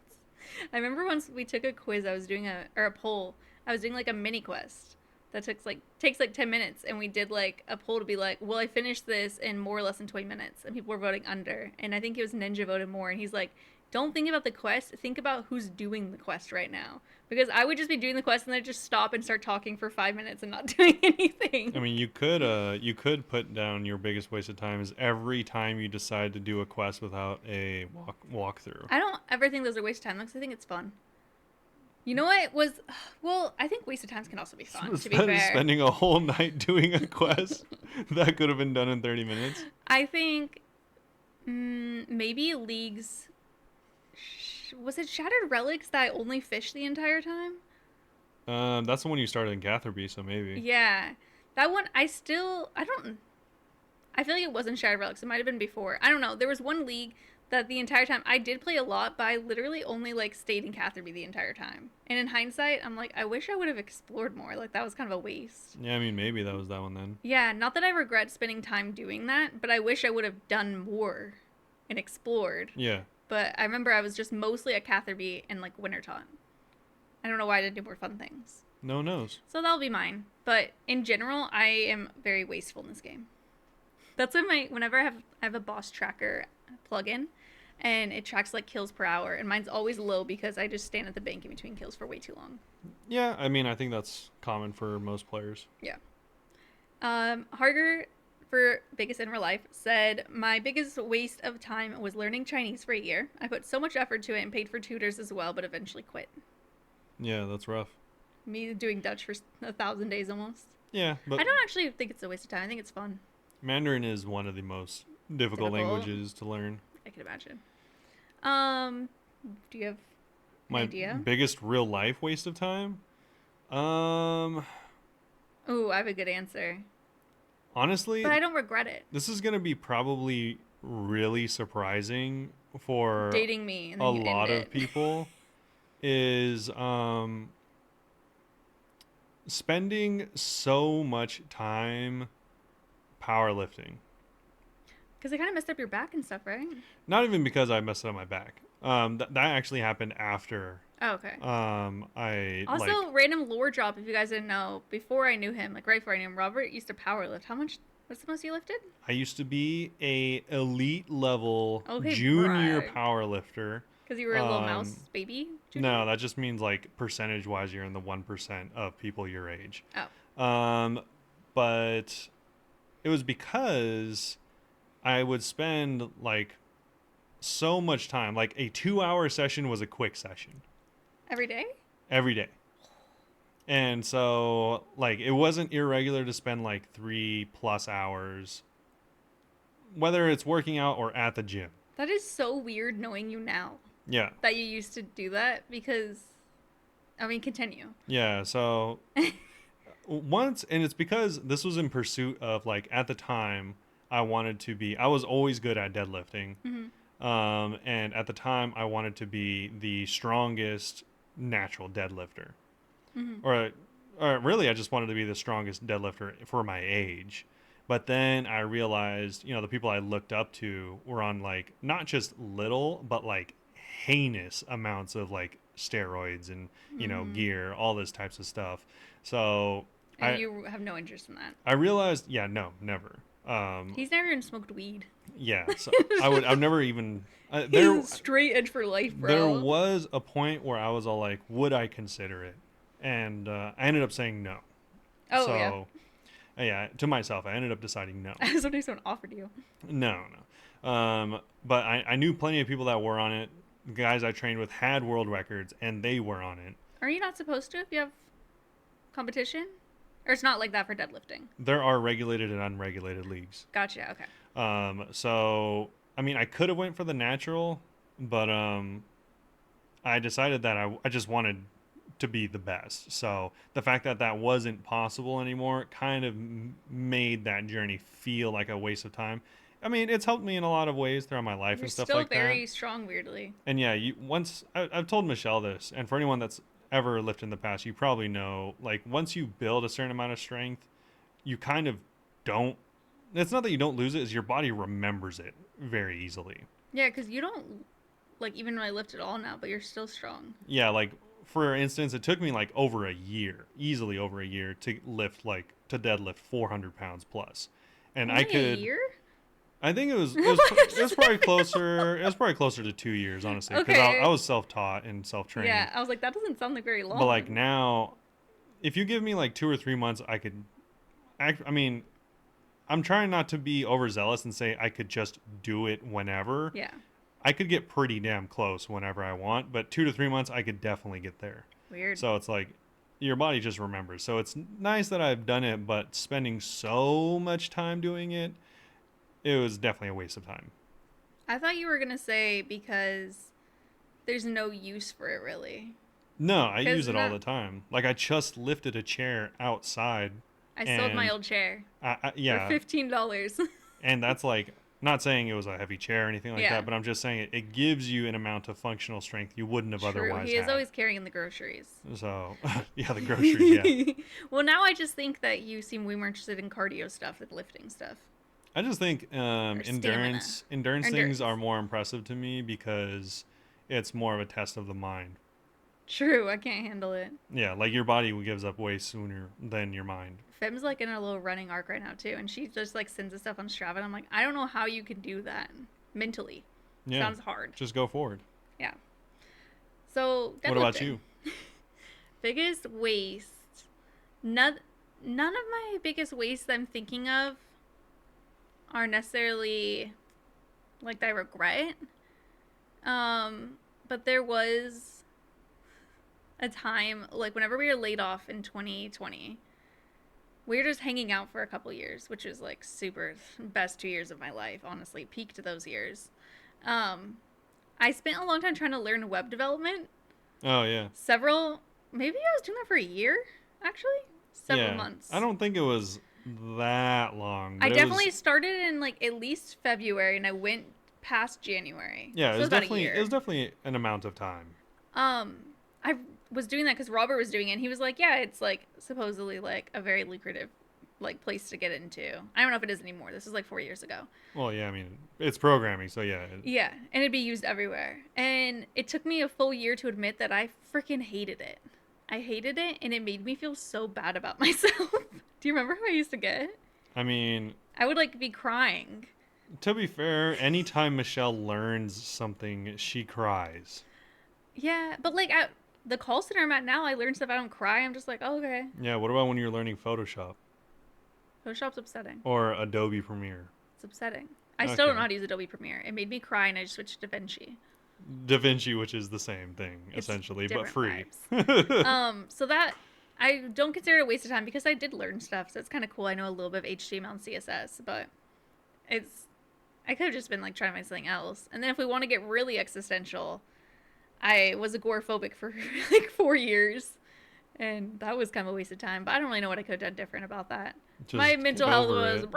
I remember once we took a quiz, I was doing a poll. I was doing like a mini quest that takes like 10 minutes, and we did like a poll to be like, will I finish this in more or less than 20 minutes? And people were voting under, and I think it was Ninja voted more, and he's like, don't think about the quest, think about who's doing the quest right now. Because I would just be doing the quest and then just stop and start talking for 5 minutes and not doing anything. I mean, you could put down your biggest waste of time is every time you decide to do a quest without a walkthrough. I don't ever think those are waste of time because I think it's fun. You know what was... Well, I think waste of times can also be fun, to be fair. Spending a whole night doing a quest that could have been done in 30 minutes. I think maybe League's... Was it Shattered Relics that I only fished the entire time? That's the one you started in Gatherby, so maybe. Yeah. That one, I feel like it wasn't Shattered Relics. It might have been before. I don't know. There was one League that the entire time, I did play a lot, but I literally only, like, stayed in Catherby the entire time. And in hindsight, I'm like, I wish I would have explored more. Like, that was kind of a waste. Yeah, I mean, maybe that was that one then. Yeah, not that I regret spending time doing that, but I wish I would have done more and explored. Yeah. But I remember I was just mostly at Catherby and, like, Wintertodt. I don't know why I didn't do more fun things. No one knows. So that'll be mine. But in general, I am very wasteful in this game. That's why whenever I have a boss tracker plugin, and it tracks like kills per hour, and mine's always low because I just stand at the bank in between kills for way too long. Yeah, I mean, I think that's common for most players. Yeah. Harger, for biggest in real life, said, my biggest waste of time was learning Chinese for a year. I put so much effort to it and paid for tutors as well, but eventually quit. Yeah, that's rough. Me doing Dutch for 1,000 days almost. Yeah, but I don't actually think it's a waste of time. I think it's fun. Mandarin is one of the most difficult Difficult. languages to learn. I can imagine. Um, do you have an My idea? biggest real life waste of time? Um, Oh, I have a good answer, but honestly, I don't regret it. this is going to be probably really surprising for Dating me and a then you end lot of it. people is spending so much time powerlifting. Because it kind of messed up your back and stuff, right? Not even because I messed up my back. That actually happened after Oh, okay. I like Also, random lore drop if you guys didn't know. Before I knew him, like right before I knew him, Robert used to powerlift. How much? What's the most you lifted? I used to be a elite level Okay, junior brag. power lifter. Because you were a little mouse baby junior. No, that just means like percentage wise, you're in the 1% of people your age. Oh, But it was because I would spend like so much time. Like a 2 hour session was a quick session every day? every day. And so, like, it wasn't irregular to spend like 3+ hours, whether it's working out or at the gym. That is so weird knowing you now Yeah. that you used to do that because, I mean, continue. Yeah. So, once, and it's because this was in pursuit of, like, at the time, I was always good at deadlifting. Mm-hmm. And at the time, I wanted to be the strongest natural deadlifter. Mm-hmm. Or, or really, I just wanted to be the strongest deadlifter for my age. But then I realized, the people I looked up to were on like not just little, but like heinous amounts of like steroids and Mm-hmm. gear, all this types of stuff. So And I you have no interest in that. I realized, yeah, no, never. Um, He's never even smoked weed. yeah, so I've never even He's straight edge for life, there bro. was a point where I was all like, would I consider it? And I ended up saying no. Oh, yeah. So yeah, to myself, I ended up deciding no. Somebody someone offered you. No, no. But I knew plenty of people that were on it. Guys I trained with had world records, and they were on it. Are you not supposed to if you have competition? Or it's not like that for deadlifting? There are regulated and unregulated leagues. Gotcha, okay. So I mean, I could have went for the natural, but I decided that I just wanted to be the best. So the fact that that wasn't possible anymore kind of made that journey feel like a waste of time. I mean, it's helped me in a lot of ways throughout my life You're and stuff still like that. very strong, weirdly. And yeah, I've told Michelle this, and for anyone that's ever lifted in the past, you probably know, like, once you build a certain amount of strength, you kind of don't. It's not that you don't lose it; is your body remembers it very easily. Yeah, because you don't, like, even when I lift at all now, but you're still strong. Yeah, like for instance, it took me like over a year, easily over a year, to deadlift 400 pounds plus, and I Only a could. year? I think it was probably closer. It was probably closer to 2 years, honestly, because I Okay. was self taught and self trained. Yeah, I was like, that doesn't sound like very But like long. now, if you give me like 2 or 3 months, I could act. I mean, I'm trying not to be overzealous and say I could just do it whenever. Yeah, I could get pretty damn close whenever I want, but 2 to 3 months, I could definitely get there. weird. So it's like your body just remembers. So it's nice that I've done it, but spending so much time doing it, it was definitely a waste of time. I thought you were going to say because there's no use for it, really. No, I Because use it all no, the time. Like I just lifted a chair outside, I sold my and old chair for yeah, $15. and that's like not saying it was a heavy chair or anything like Yeah, that, but I'm just saying it gives you an amount of functional strength you wouldn't have true. otherwise He is had. always carrying the groceries. So yeah, the groceries, yeah. Well, now I just think that you seem way more interested in cardio stuff than lifting stuff. I just think Or stamina. endurance things Endurance. are more impressive to me because it's more of a test of the mind. True, I can't handle it. Yeah, like your body gives up way sooner than your mind. Fem's like in a little running arc right now too, and she just like sends us stuff on Strava, and I'm like, I don't know how you can do that mentally. Yeah, Sounds hard. just go forward. Yeah. So What about deadlifting. you? Biggest waste. None of my biggest wastes I'm thinking of are necessarily like that I regret. But there was a time, like whenever we were laid off in 2020, we were just hanging out for a couple years, which was like super best 2 years of my life, honestly. Peaked those years. Um, I spent a long time trying to learn web development. Oh yeah. Maybe I was doing that for a year, actually. Several Yeah. months. I don't think it was that long, I but it was. definitely started in like at least February and I went past January. Yeah, So it it was was about a definitely year. an amount of time. Um, I was doing that because Robert was doing it and he was like, yeah, it's like supposedly like a very lucrative like place to get into. I don't know if it is anymore. This is like 4 years ago. Well, yeah, I mean, it's programming, so yeah. Yeah, and it'd be used everywhere. And it took me a full year to admit that I freaking hated it. I hated it, and it made me feel so bad about myself. Do you remember how I used to get? I mean, I would like be crying. to be fair, anytime Michelle learns something, she cries. Yeah, but like at the call center I'm at now, I learn stuff. I don't cry. I'm just like, oh, okay. Yeah, what about when you're learning Photoshop Photoshop's upsetting. or Adobe Premiere? It's upsetting. I still don't Okay. know how to use Adobe Premiere. It made me cry, and I just switched to DaVinci. DaVinci, which is the same thing It's essentially, but different free. vibes. So that I don't consider it a waste of time because I did learn stuff. So it's kind of cool. I know a little bit of HTML and CSS, but it's I could have just been like trying to find something else. And then if we want to get really existential, I was agoraphobic for like 4 years, and that was kind of a waste of time. But I don't really know what I could have done different about that. Just My mental get health over was it.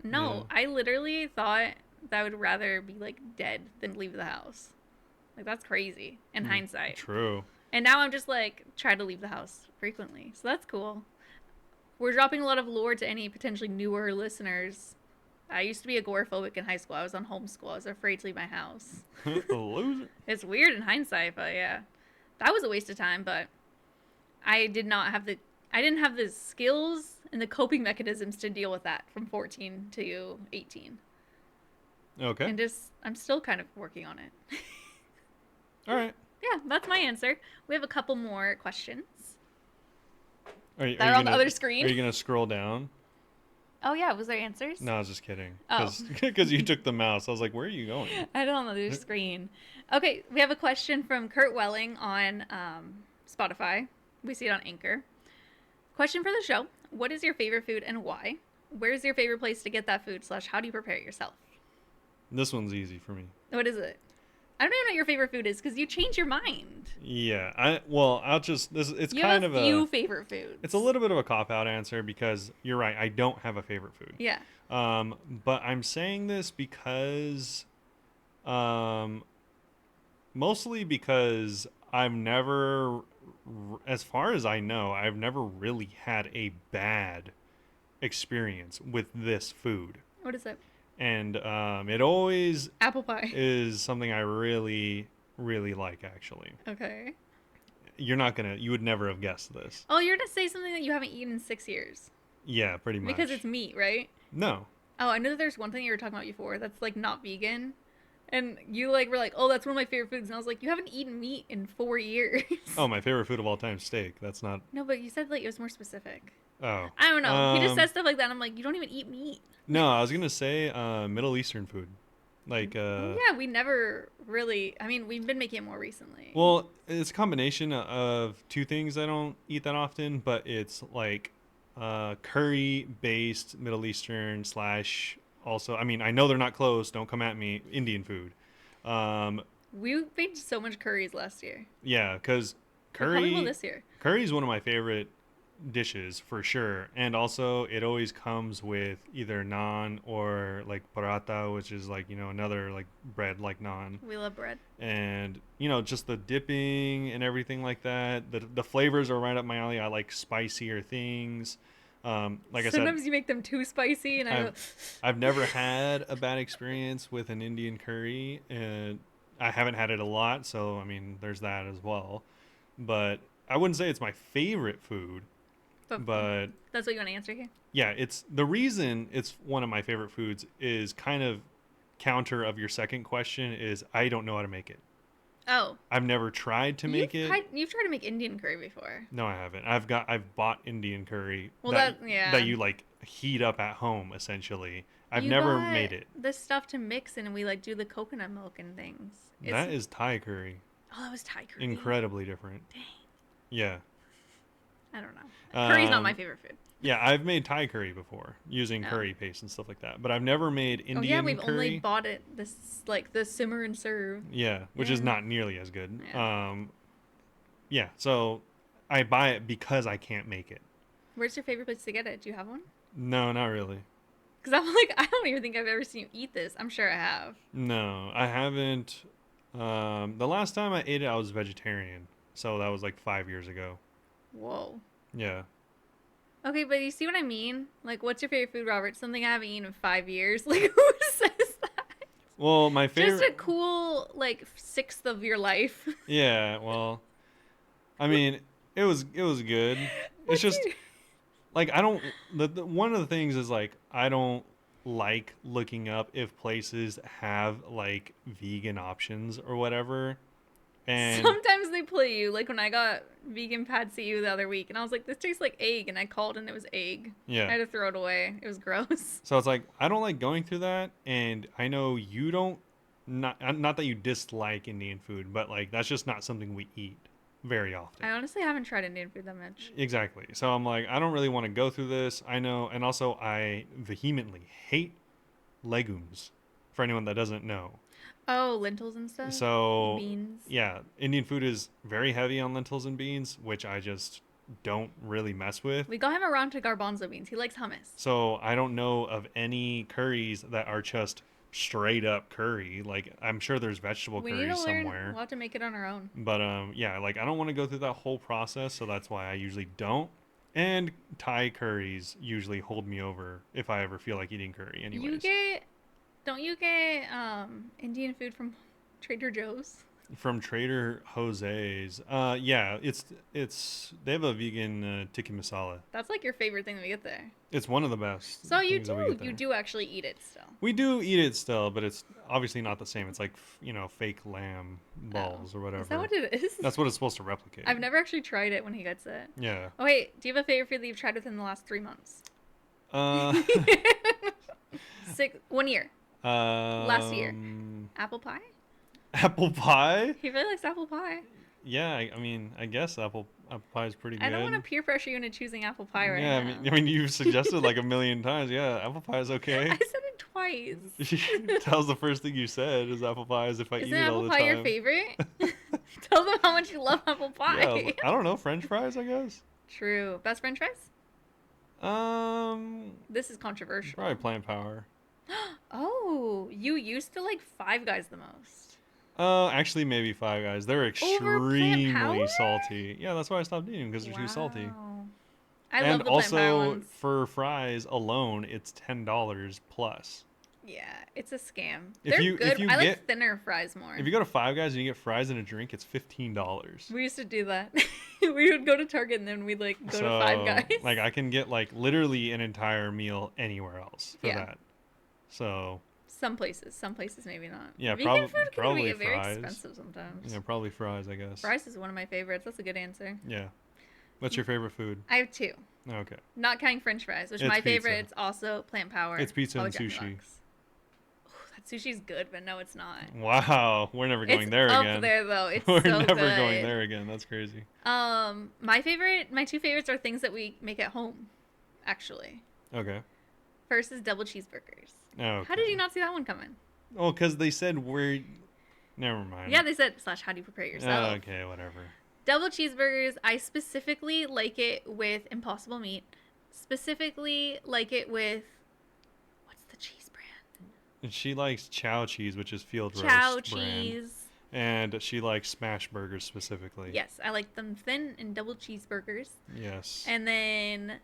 no. Yeah. I literally thought that I would rather be like dead than leave the house. Like that's crazy in hindsight. True. And now I'm just like try to leave the house frequently. So that's cool. We're dropping a lot of lore to any potentially newer listeners. I used to be agoraphobic in high school. I was on homeschool. I was afraid to leave my house. A loser. It's weird in hindsight, but yeah. That was a waste of time, but I didn't have the skills and the coping mechanisms to deal with that from 14 to 18. Okay. And I'm still kind of working on it. All right. Yeah, that's my answer. We have a couple more questions. Are you, That are on the other screen. Are you gonna scroll down? Oh yeah, was there answers? No, I was just kidding. Oh. Because you took the mouse. I was like, where are you going? I don't know the other screen. Okay, we have a question from Kurt Welling on Spotify. We see it on Anchor. Question for the show: what is your favorite food and why? Where is your favorite place to get that food? / how do you prepare it yourself? This one's easy for me. What is it? I don't even know what your favorite food is because you change your mind. Yeah. I'll just it's You kind have of a few favorite foods. it's a little bit of a cop out answer because you're right. I don't have a favorite food. Yeah. But I'm saying this because, mostly because I've never, as far as I know, I've never really had a bad experience with this food. What is it? And it always Apple pie. is something I really, really like, actually. Okay. You would never have guessed this. Oh, you're gonna say something that you haven't eaten in 6 years Yeah, pretty much. because it's meat, right? No. Oh, I know that there's one thing you were talking about before that's like not vegan. And you like were like, oh, that's one of my favorite foods. And I was like, you haven't eaten meat in 4 years. Oh, my favorite food of all time, steak. That's not. No, but you said like it was more specific. Oh. I don't know. He just said stuff like that. And I'm like, you don't even eat meat. No, I was gonna say Middle Eastern food, like. Yeah, we never really. I mean, we've been making it more recently. Well, it's a combination of two things I don't eat that often, but it's like curry-based Middle Eastern / also. I mean, I know they're not close. Don't come at me. Indian food. We made so much curries last year. Yeah, because Probably will curry this year. curry is one of my favorite dishes for sure, and also it always comes with either naan or like paratha, which is like another like bread like naan, We love bread. and just the dipping and everything like that. The flavors are right up my alley. I like spicier things. Like Sometimes I said, you make them too spicy, and I go, I've never had a bad experience with an Indian curry, and I haven't had it a lot, so I mean there's that as well. But I wouldn't say it's my favorite food. But that's what you want to answer here. yeah, it's the reason it's one of my favorite foods is kind of counter of your second question is I don't know how to make it. Oh, I've never tried to make it. You've tried to make Indian curry before. No, I haven't. I've bought Indian curry Well, yeah. that you like heat up at home essentially. I've You never bought made it. The stuff to mix and we like do the coconut milk and things. That is Thai curry. Oh, that was Thai curry. Incredibly different. Dang. Yeah. I don't know. Curry's not my Um, favorite food. yeah, I've made Thai curry before using Oh. curry paste and stuff like that, but I've never made Oh yeah, Indian we've only curry. bought it this like the simmer and serve. Yeah, which is Yeah. not nearly as good. Yeah. Yeah, so I buy it because I can't make it. Where's your favorite place to get it? Do you have one? No, not really. Because I'm like, I don't even think I've ever seen you eat this. I'm sure I have. No, I haven't. The last time I ate it, I was vegetarian, so that was like 5 years ago. Whoa. Yeah. Okay, but you see what I mean? Like, what's your favorite food, Robert? Something I haven't eaten in 5 years. Like, who says that? Well, my Just a favorite. cool, like, sixth of your life. Yeah. Well, I mean, it was good. It's What's just your... like I don't. One of the things is like I don't like looking up if places have like vegan options or whatever. And Sometimes they play you. Like, when I got vegan pad see ew the other week, and I was like, this tastes like egg, and I called and it was egg. I yeah. had to throw it away. It was gross. So it's like I don't like going through that, and I know you don't. Not that you dislike Indian food, but like that's just not something we eat very often. I honestly haven't tried Indian food that much. Exactly. So I'm like, I don't really want to go through this. I know, and also I vehemently hate legumes. For anyone that doesn't know, Oh, lentils and stuff? so Beans. yeah, Indian food is very heavy on lentils and beans, which I just don't really mess with. We got him around to garbanzo beans. He likes hummus. So I don't know of any curries that are just straight up curry. Like I'm sure there's vegetable We need to curries learn. somewhere. We'll have to make it on our own. But yeah, like I don't want to go through that whole process, so that's why I usually don't. And Thai curries usually hold me over if I ever feel like eating curry You anyways. get, don't you get Indian food from Trader Joe's? From Trader Jose's. Yeah, it's they have a vegan tikka masala. That's like your favorite thing that we get there. It's one of the best So things that we get you there. do actually eat it still. We do eat it still, but it's obviously not the same. It's like, fake lamb Oh. balls or Is whatever. that what it is? That's what it's supposed to replicate. I've never actually tried it when he gets it. Yeah. Oh wait, do you have a favorite food that you've tried within the last 3 months? Uh, 1 year. Last year. Apple pie? apple pie? He really likes apple pie. Yeah, I mean, I guess apple pie is pretty good. I don't want to peer pressure you into choosing apple pie right Yeah, now. I mean, you've suggested like a million times. Yeah, apple pie is okay. I said it twice. That was the first thing you said is apple pie is if I Isn't eat it all apple the pie time. your favorite? Tell them how much you love apple pie. Yeah, I don't know, French fries, I guess. True. Best French fries? Um, This is controversial. Probably plant power. Oh, you used to like Five Guys the most. Actually, maybe Five Guys. They're Over Plant extremely Power? salty. Yeah, that's why I stopped eating because they're too salty. Wow. I And love the plant power also ones. for fries alone, it's $10 plus. Yeah, it's a scam. If They're you- good. if you I like get- thinner fries more. If you go to Five Guys and you get fries and a drink, it's $15. We used to do that. We would go to Target and then we'd like go to Five Guys. Like I can get like literally an entire meal anywhere else for Yeah. that. So Some places maybe not. Yeah, Vegan food can probably be very fries. expensive sometimes. yeah, probably fries, I guess. Fries is one of my favorites. That's a good answer. Yeah. What's your favorite food? I have two. Okay. Not counting French fries, which It's my favorite. pizza. It's also Plant Power. It's pizza and Probably Jack in the sushi. Box. Ooh, that sushi's good, but no, it's not. Wow, we're never going It's there up again. there though. It's We're so never good. going there again. That's crazy. My two favorites are things that we make at home. Actually, Okay. first is double cheeseburgers. Oh, okay. How did you not see that one coming? Well, because they said we're. Never mind. Yeah, they said / how do you prepare it yourself? Oh, okay, whatever. Double cheeseburgers, I specifically like it with Impossible Meat. Specifically like it with, what's the cheese brand? And she likes Chow cheese, which is field Chow roast brand. cheese. And she likes smash burgers specifically. Yes, I like them thin and double cheeseburgers. Yes. And then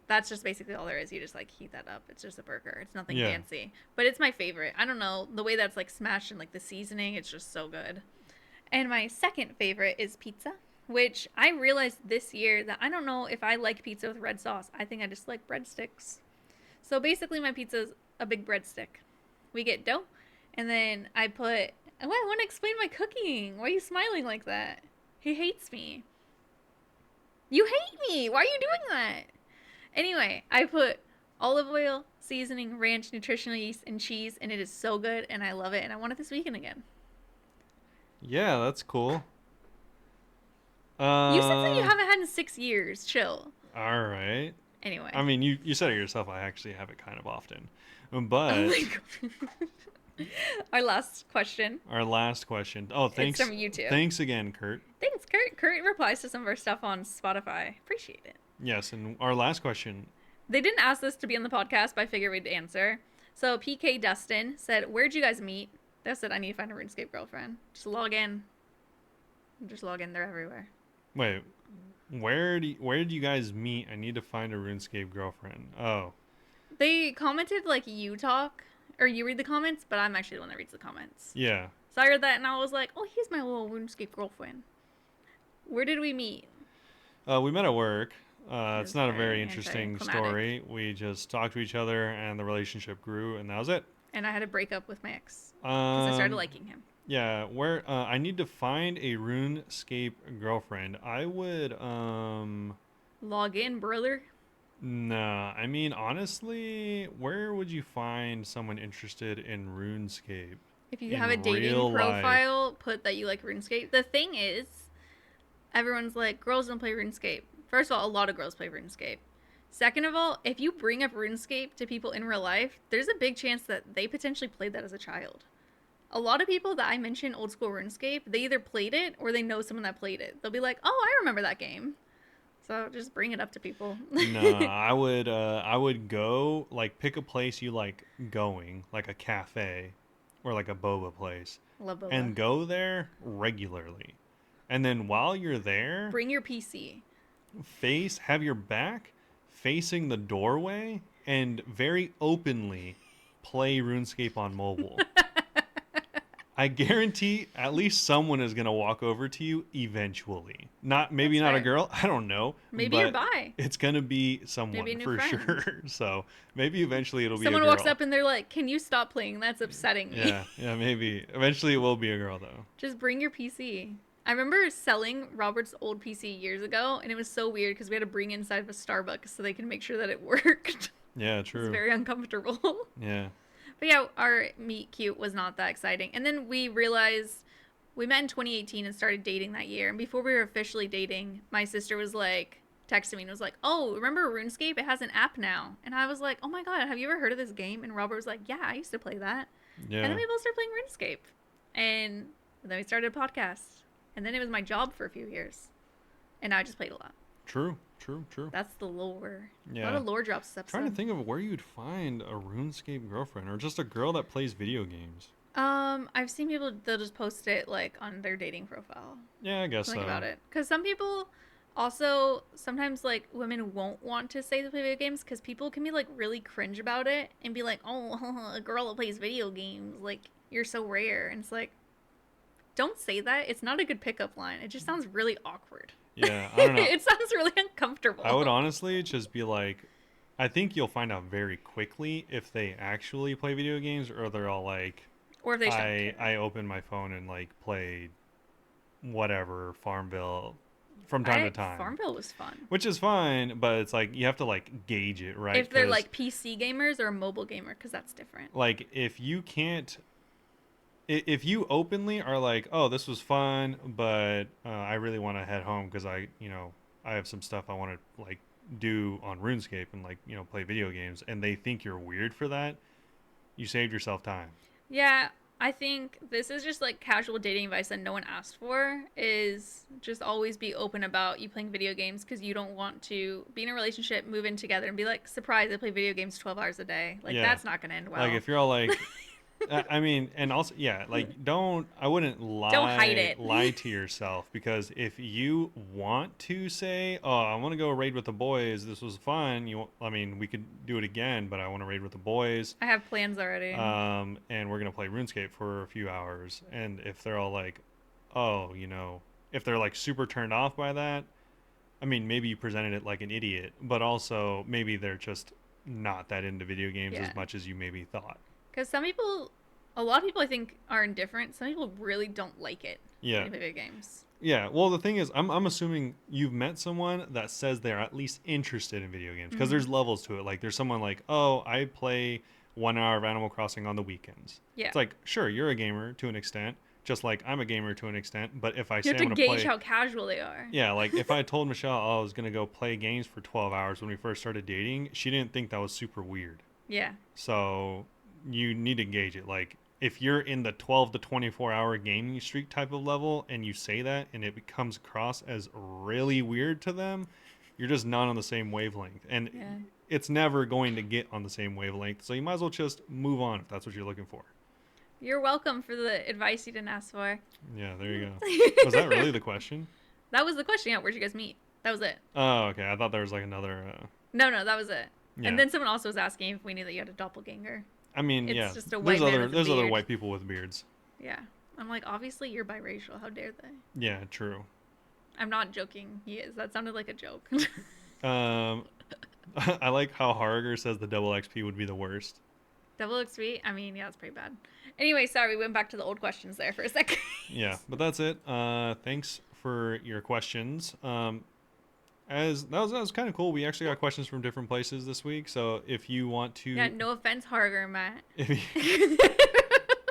that's just basically all there is. You just like heat that up. It's just a burger. It's nothing Yeah. fancy. But it's my favorite. I don't know. The way that's like smashed and like the seasoning, it's just so good. And my second favorite is pizza, which I realized this year that I don't know if I like pizza with red sauce. I think I just like breadsticks. So basically my pizza is a big breadstick. We get dough, and then I put... Oh, I want to explain my cooking. Why are you smiling like that? He hates me. You hate me. Why are you doing that? Anyway, I put olive oil, seasoning, ranch, nutritional yeast, and cheese, and it is so good, and I love it, and I want it this weekend again. Yeah, that's cool. You said something you Uh, haven't had in 6 years. Chill. all right. I Anyway. mean, you said it yourself. I actually have it kind of often. Oh But my god. Our last question. our last question. Oh, It's thanks. from YouTube. Thanks again, Kurt. Thanks, Kurt. Kurt replies to some of our stuff on Spotify. Appreciate it. Yes, and our last question. They didn't ask this to be on the podcast, but I figured we'd answer. So PK Dustin said, "Where'd you guys meet?" They said, "I need to find a RuneScape girlfriend. Just log in. Just log in. They're everywhere." Wait, where did you guys meet? I need to find a RuneScape girlfriend. Oh, They commented like you talk or you read the comments, but I'm actually the one that reads the comments. yeah. So I read that and I was like, "Oh, he's my little RuneScape girlfriend." Where did we meet? We met at work. It It's was not a very very interesting anticlimactic. story. We just talked to each other, and the relationship grew, and that was it. And I had to break up with my ex because I started Um, liking him. yeah. Where I need to find a RuneScape girlfriend. I would Log in, brother. Nah, I mean, honestly, where would you find someone interested in RuneScape If you have a in dating real life? profile, put that you like RuneScape. The thing is, everyone's like, girls don't play RuneScape. First of all, a lot of girls play RuneScape. Second of all, if you bring up RuneScape to people in real life, there's a big chance that they potentially played that as a child. A lot of people that I mention old school RuneScape, they either played it or they know someone that played it. They'll be like, "Oh, I remember that game." So just bring it up to people. Nah, I would go like pick a place you like going, like a cafe or like a boba place, Love boba. and go there regularly. And then while you're there, Bring your PC. have your back facing the doorway and very openly play RuneScape on mobile. I guarantee at least someone is gonna walk over to you eventually. Maybe That's not a fair. girl, I don't know, Maybe you're but bi. it's gonna be Maybe a someone new for friend. sure. So maybe eventually it'll be a Someone walks girl. up and they're like, "Can you stop playing? That's upsetting me." Yeah, maybe eventually it will be a girl though. Just bring your PC. I remember selling Robert's old PC years ago, and it was so weird because we had to bring it inside of a Starbucks so they can make sure that it worked. Yeah, It was true. very uncomfortable. Yeah, But yeah, our meet cute was not that exciting. And then we realized we met in 2018 and started dating that year. And before we were officially dating, my sister was like, texted me and was like, "Oh, remember RuneScape? It has an app now." And I was like, "Oh my god, have you ever heard of this game?" And Robert was like, "Yeah, I used to play that." And then yeah, we both started playing RuneScape. And then we started a podcast. And then it was my job for a few years. And now I just played a lot. true. That's the lore. A lot Yeah. of lore drops this episode. Trying to think of where you'd find a RuneScape girlfriend or just a girl that plays video games. I've seen people they'll just post it like on their dating profile. Yeah, I guess Think so. about it, because some people also sometimes like women won't want to say they play video games because people can be like really cringe about it and be like, "Oh, a girl that plays video games, like you're so rare," and it's like, don't say that. It's not a good pickup line. It just sounds really awkward. Yeah, I don't know. It sounds really uncomfortable. I would honestly just be like, I think you'll find out very quickly if they actually play video games or they're all like, Or if they shouldn't. I open my phone and like play whatever Farmville from time to time, Farmville was fun. which is fine, but it's like you have to like gauge it, right? If they're 'Cause, like PC gamers or a mobile gamer, because that's different. like if you can't if you openly are like, oh, this was fun, but I really want to head home because I have some stuff I want to like do on RuneScape and like play video games, and they think you're weird for that, you saved yourself time. Yeah, I think this is just like casual dating advice that no one asked for is just always be open about you playing video games because you don't want to be in a relationship, move in together, and be like, surprise, I play video games 12 hours a day. Like, Yeah. that's not going to end well. Like if you're all like, I mean, and also, yeah, like I wouldn't hide it. lie to yourself, because if you want to say, oh, I want to go raid with the boys, this was fun. I mean, we could do it again, but I want to raid with the boys. I have plans already. And we're gonna play RuneScape for a few hours. And if they're all like, oh, if they're like super turned off by that, I mean, maybe you presented it like an idiot, but also maybe they're just not that into video games Yeah. as much as you maybe thought. Because a lot of people I think are indifferent. Some people really don't like it. Yeah. When they play video games. Yeah, well, the thing is, I'm assuming you've met someone that says they're at least interested in video games, because there's levels to it. Like, there's someone like, oh, I play 1 hour of Animal Crossing on the weekends. Yeah. It's like, sure, you're a gamer to an extent. just like I'm a gamer to an extent, but if I You say have I'm to gonna gauge play, how casual they are. yeah, like if I told Michelle, oh, I was gonna go play games for 12 hours when we first started dating, she didn't think that was super weird. Yeah. So you need to gauge it. Like if you're in the 12 to 24-hour gaming streak type of level and you say that and it comes across as really weird to them, you're just not on the same wavelength. And Yeah. it's never going to get on the same wavelength. So you might as well just move on if that's what you're looking for. You're welcome for the advice you didn't ask for. Yeah, there you go. Was that really the question? That was the question. Yeah, where'd you guys meet? That was it. Oh, okay. I thought there was like another. No, that was it. And Yeah. then someone also was asking if we knew that you had a doppelganger. I mean, It's yeah. just a There's white man other with a there's other beard. white people with beards. Yeah. I'm like, obviously you're biracial. How dare they? Yeah, true. I'm not joking. He is. That sounded like a joke. Um, I like how Harger says the double XP would be the worst. Double XP? I mean, yeah, it's pretty bad. Anyway, sorry, we went back to the old questions there for a second. Yeah, but that's it. Thanks for your questions. As that was kind of cool. We actually got questions from different places this week. So if you want to, Yeah, no offense, Harger and Matt. if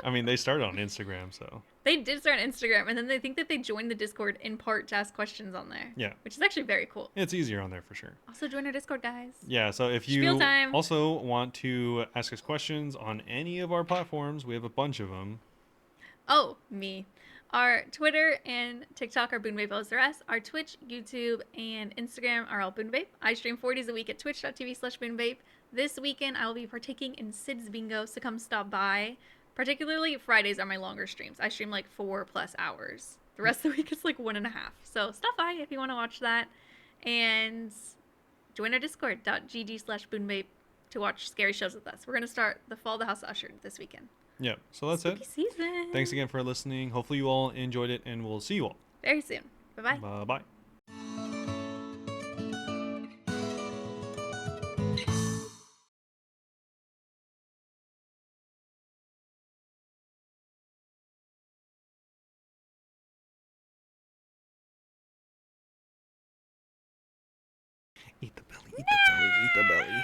I mean, they started on Instagram, so They did start on Instagram, and then they think that they joined the Discord in part to ask questions on there. yeah, Which is actually very cool. it's easier on there for sure. Also, join our Discord, guys. Yeah, so if Spiel you time. also want to ask us questions on any of our platforms, we have a bunch of them. Oh, me. Our Twitter and TikTok are Bunebapeosrs. Our Twitch, YouTube, and Instagram are all Bunebape. I stream 4 days a week at twitch.tv/Bunebape. This weekend, I will be partaking in Sid's Bingo, so come stop by. Particularly, Fridays are my longer streams. I stream like 4+ hours. The rest of the week, it's like 1.5. So stop by if you want to watch that. And join our Discord.gg/Bunebape to watch scary shows with us. We're going to start The Fall of the House of Usher this weekend. Yeah, so that's Spooky it. season. Thanks again for listening. Hopefully you all enjoyed it, and we'll see you all. Very soon. Bye-bye. Bye-bye. Eat the belly, eat the belly, eat the belly.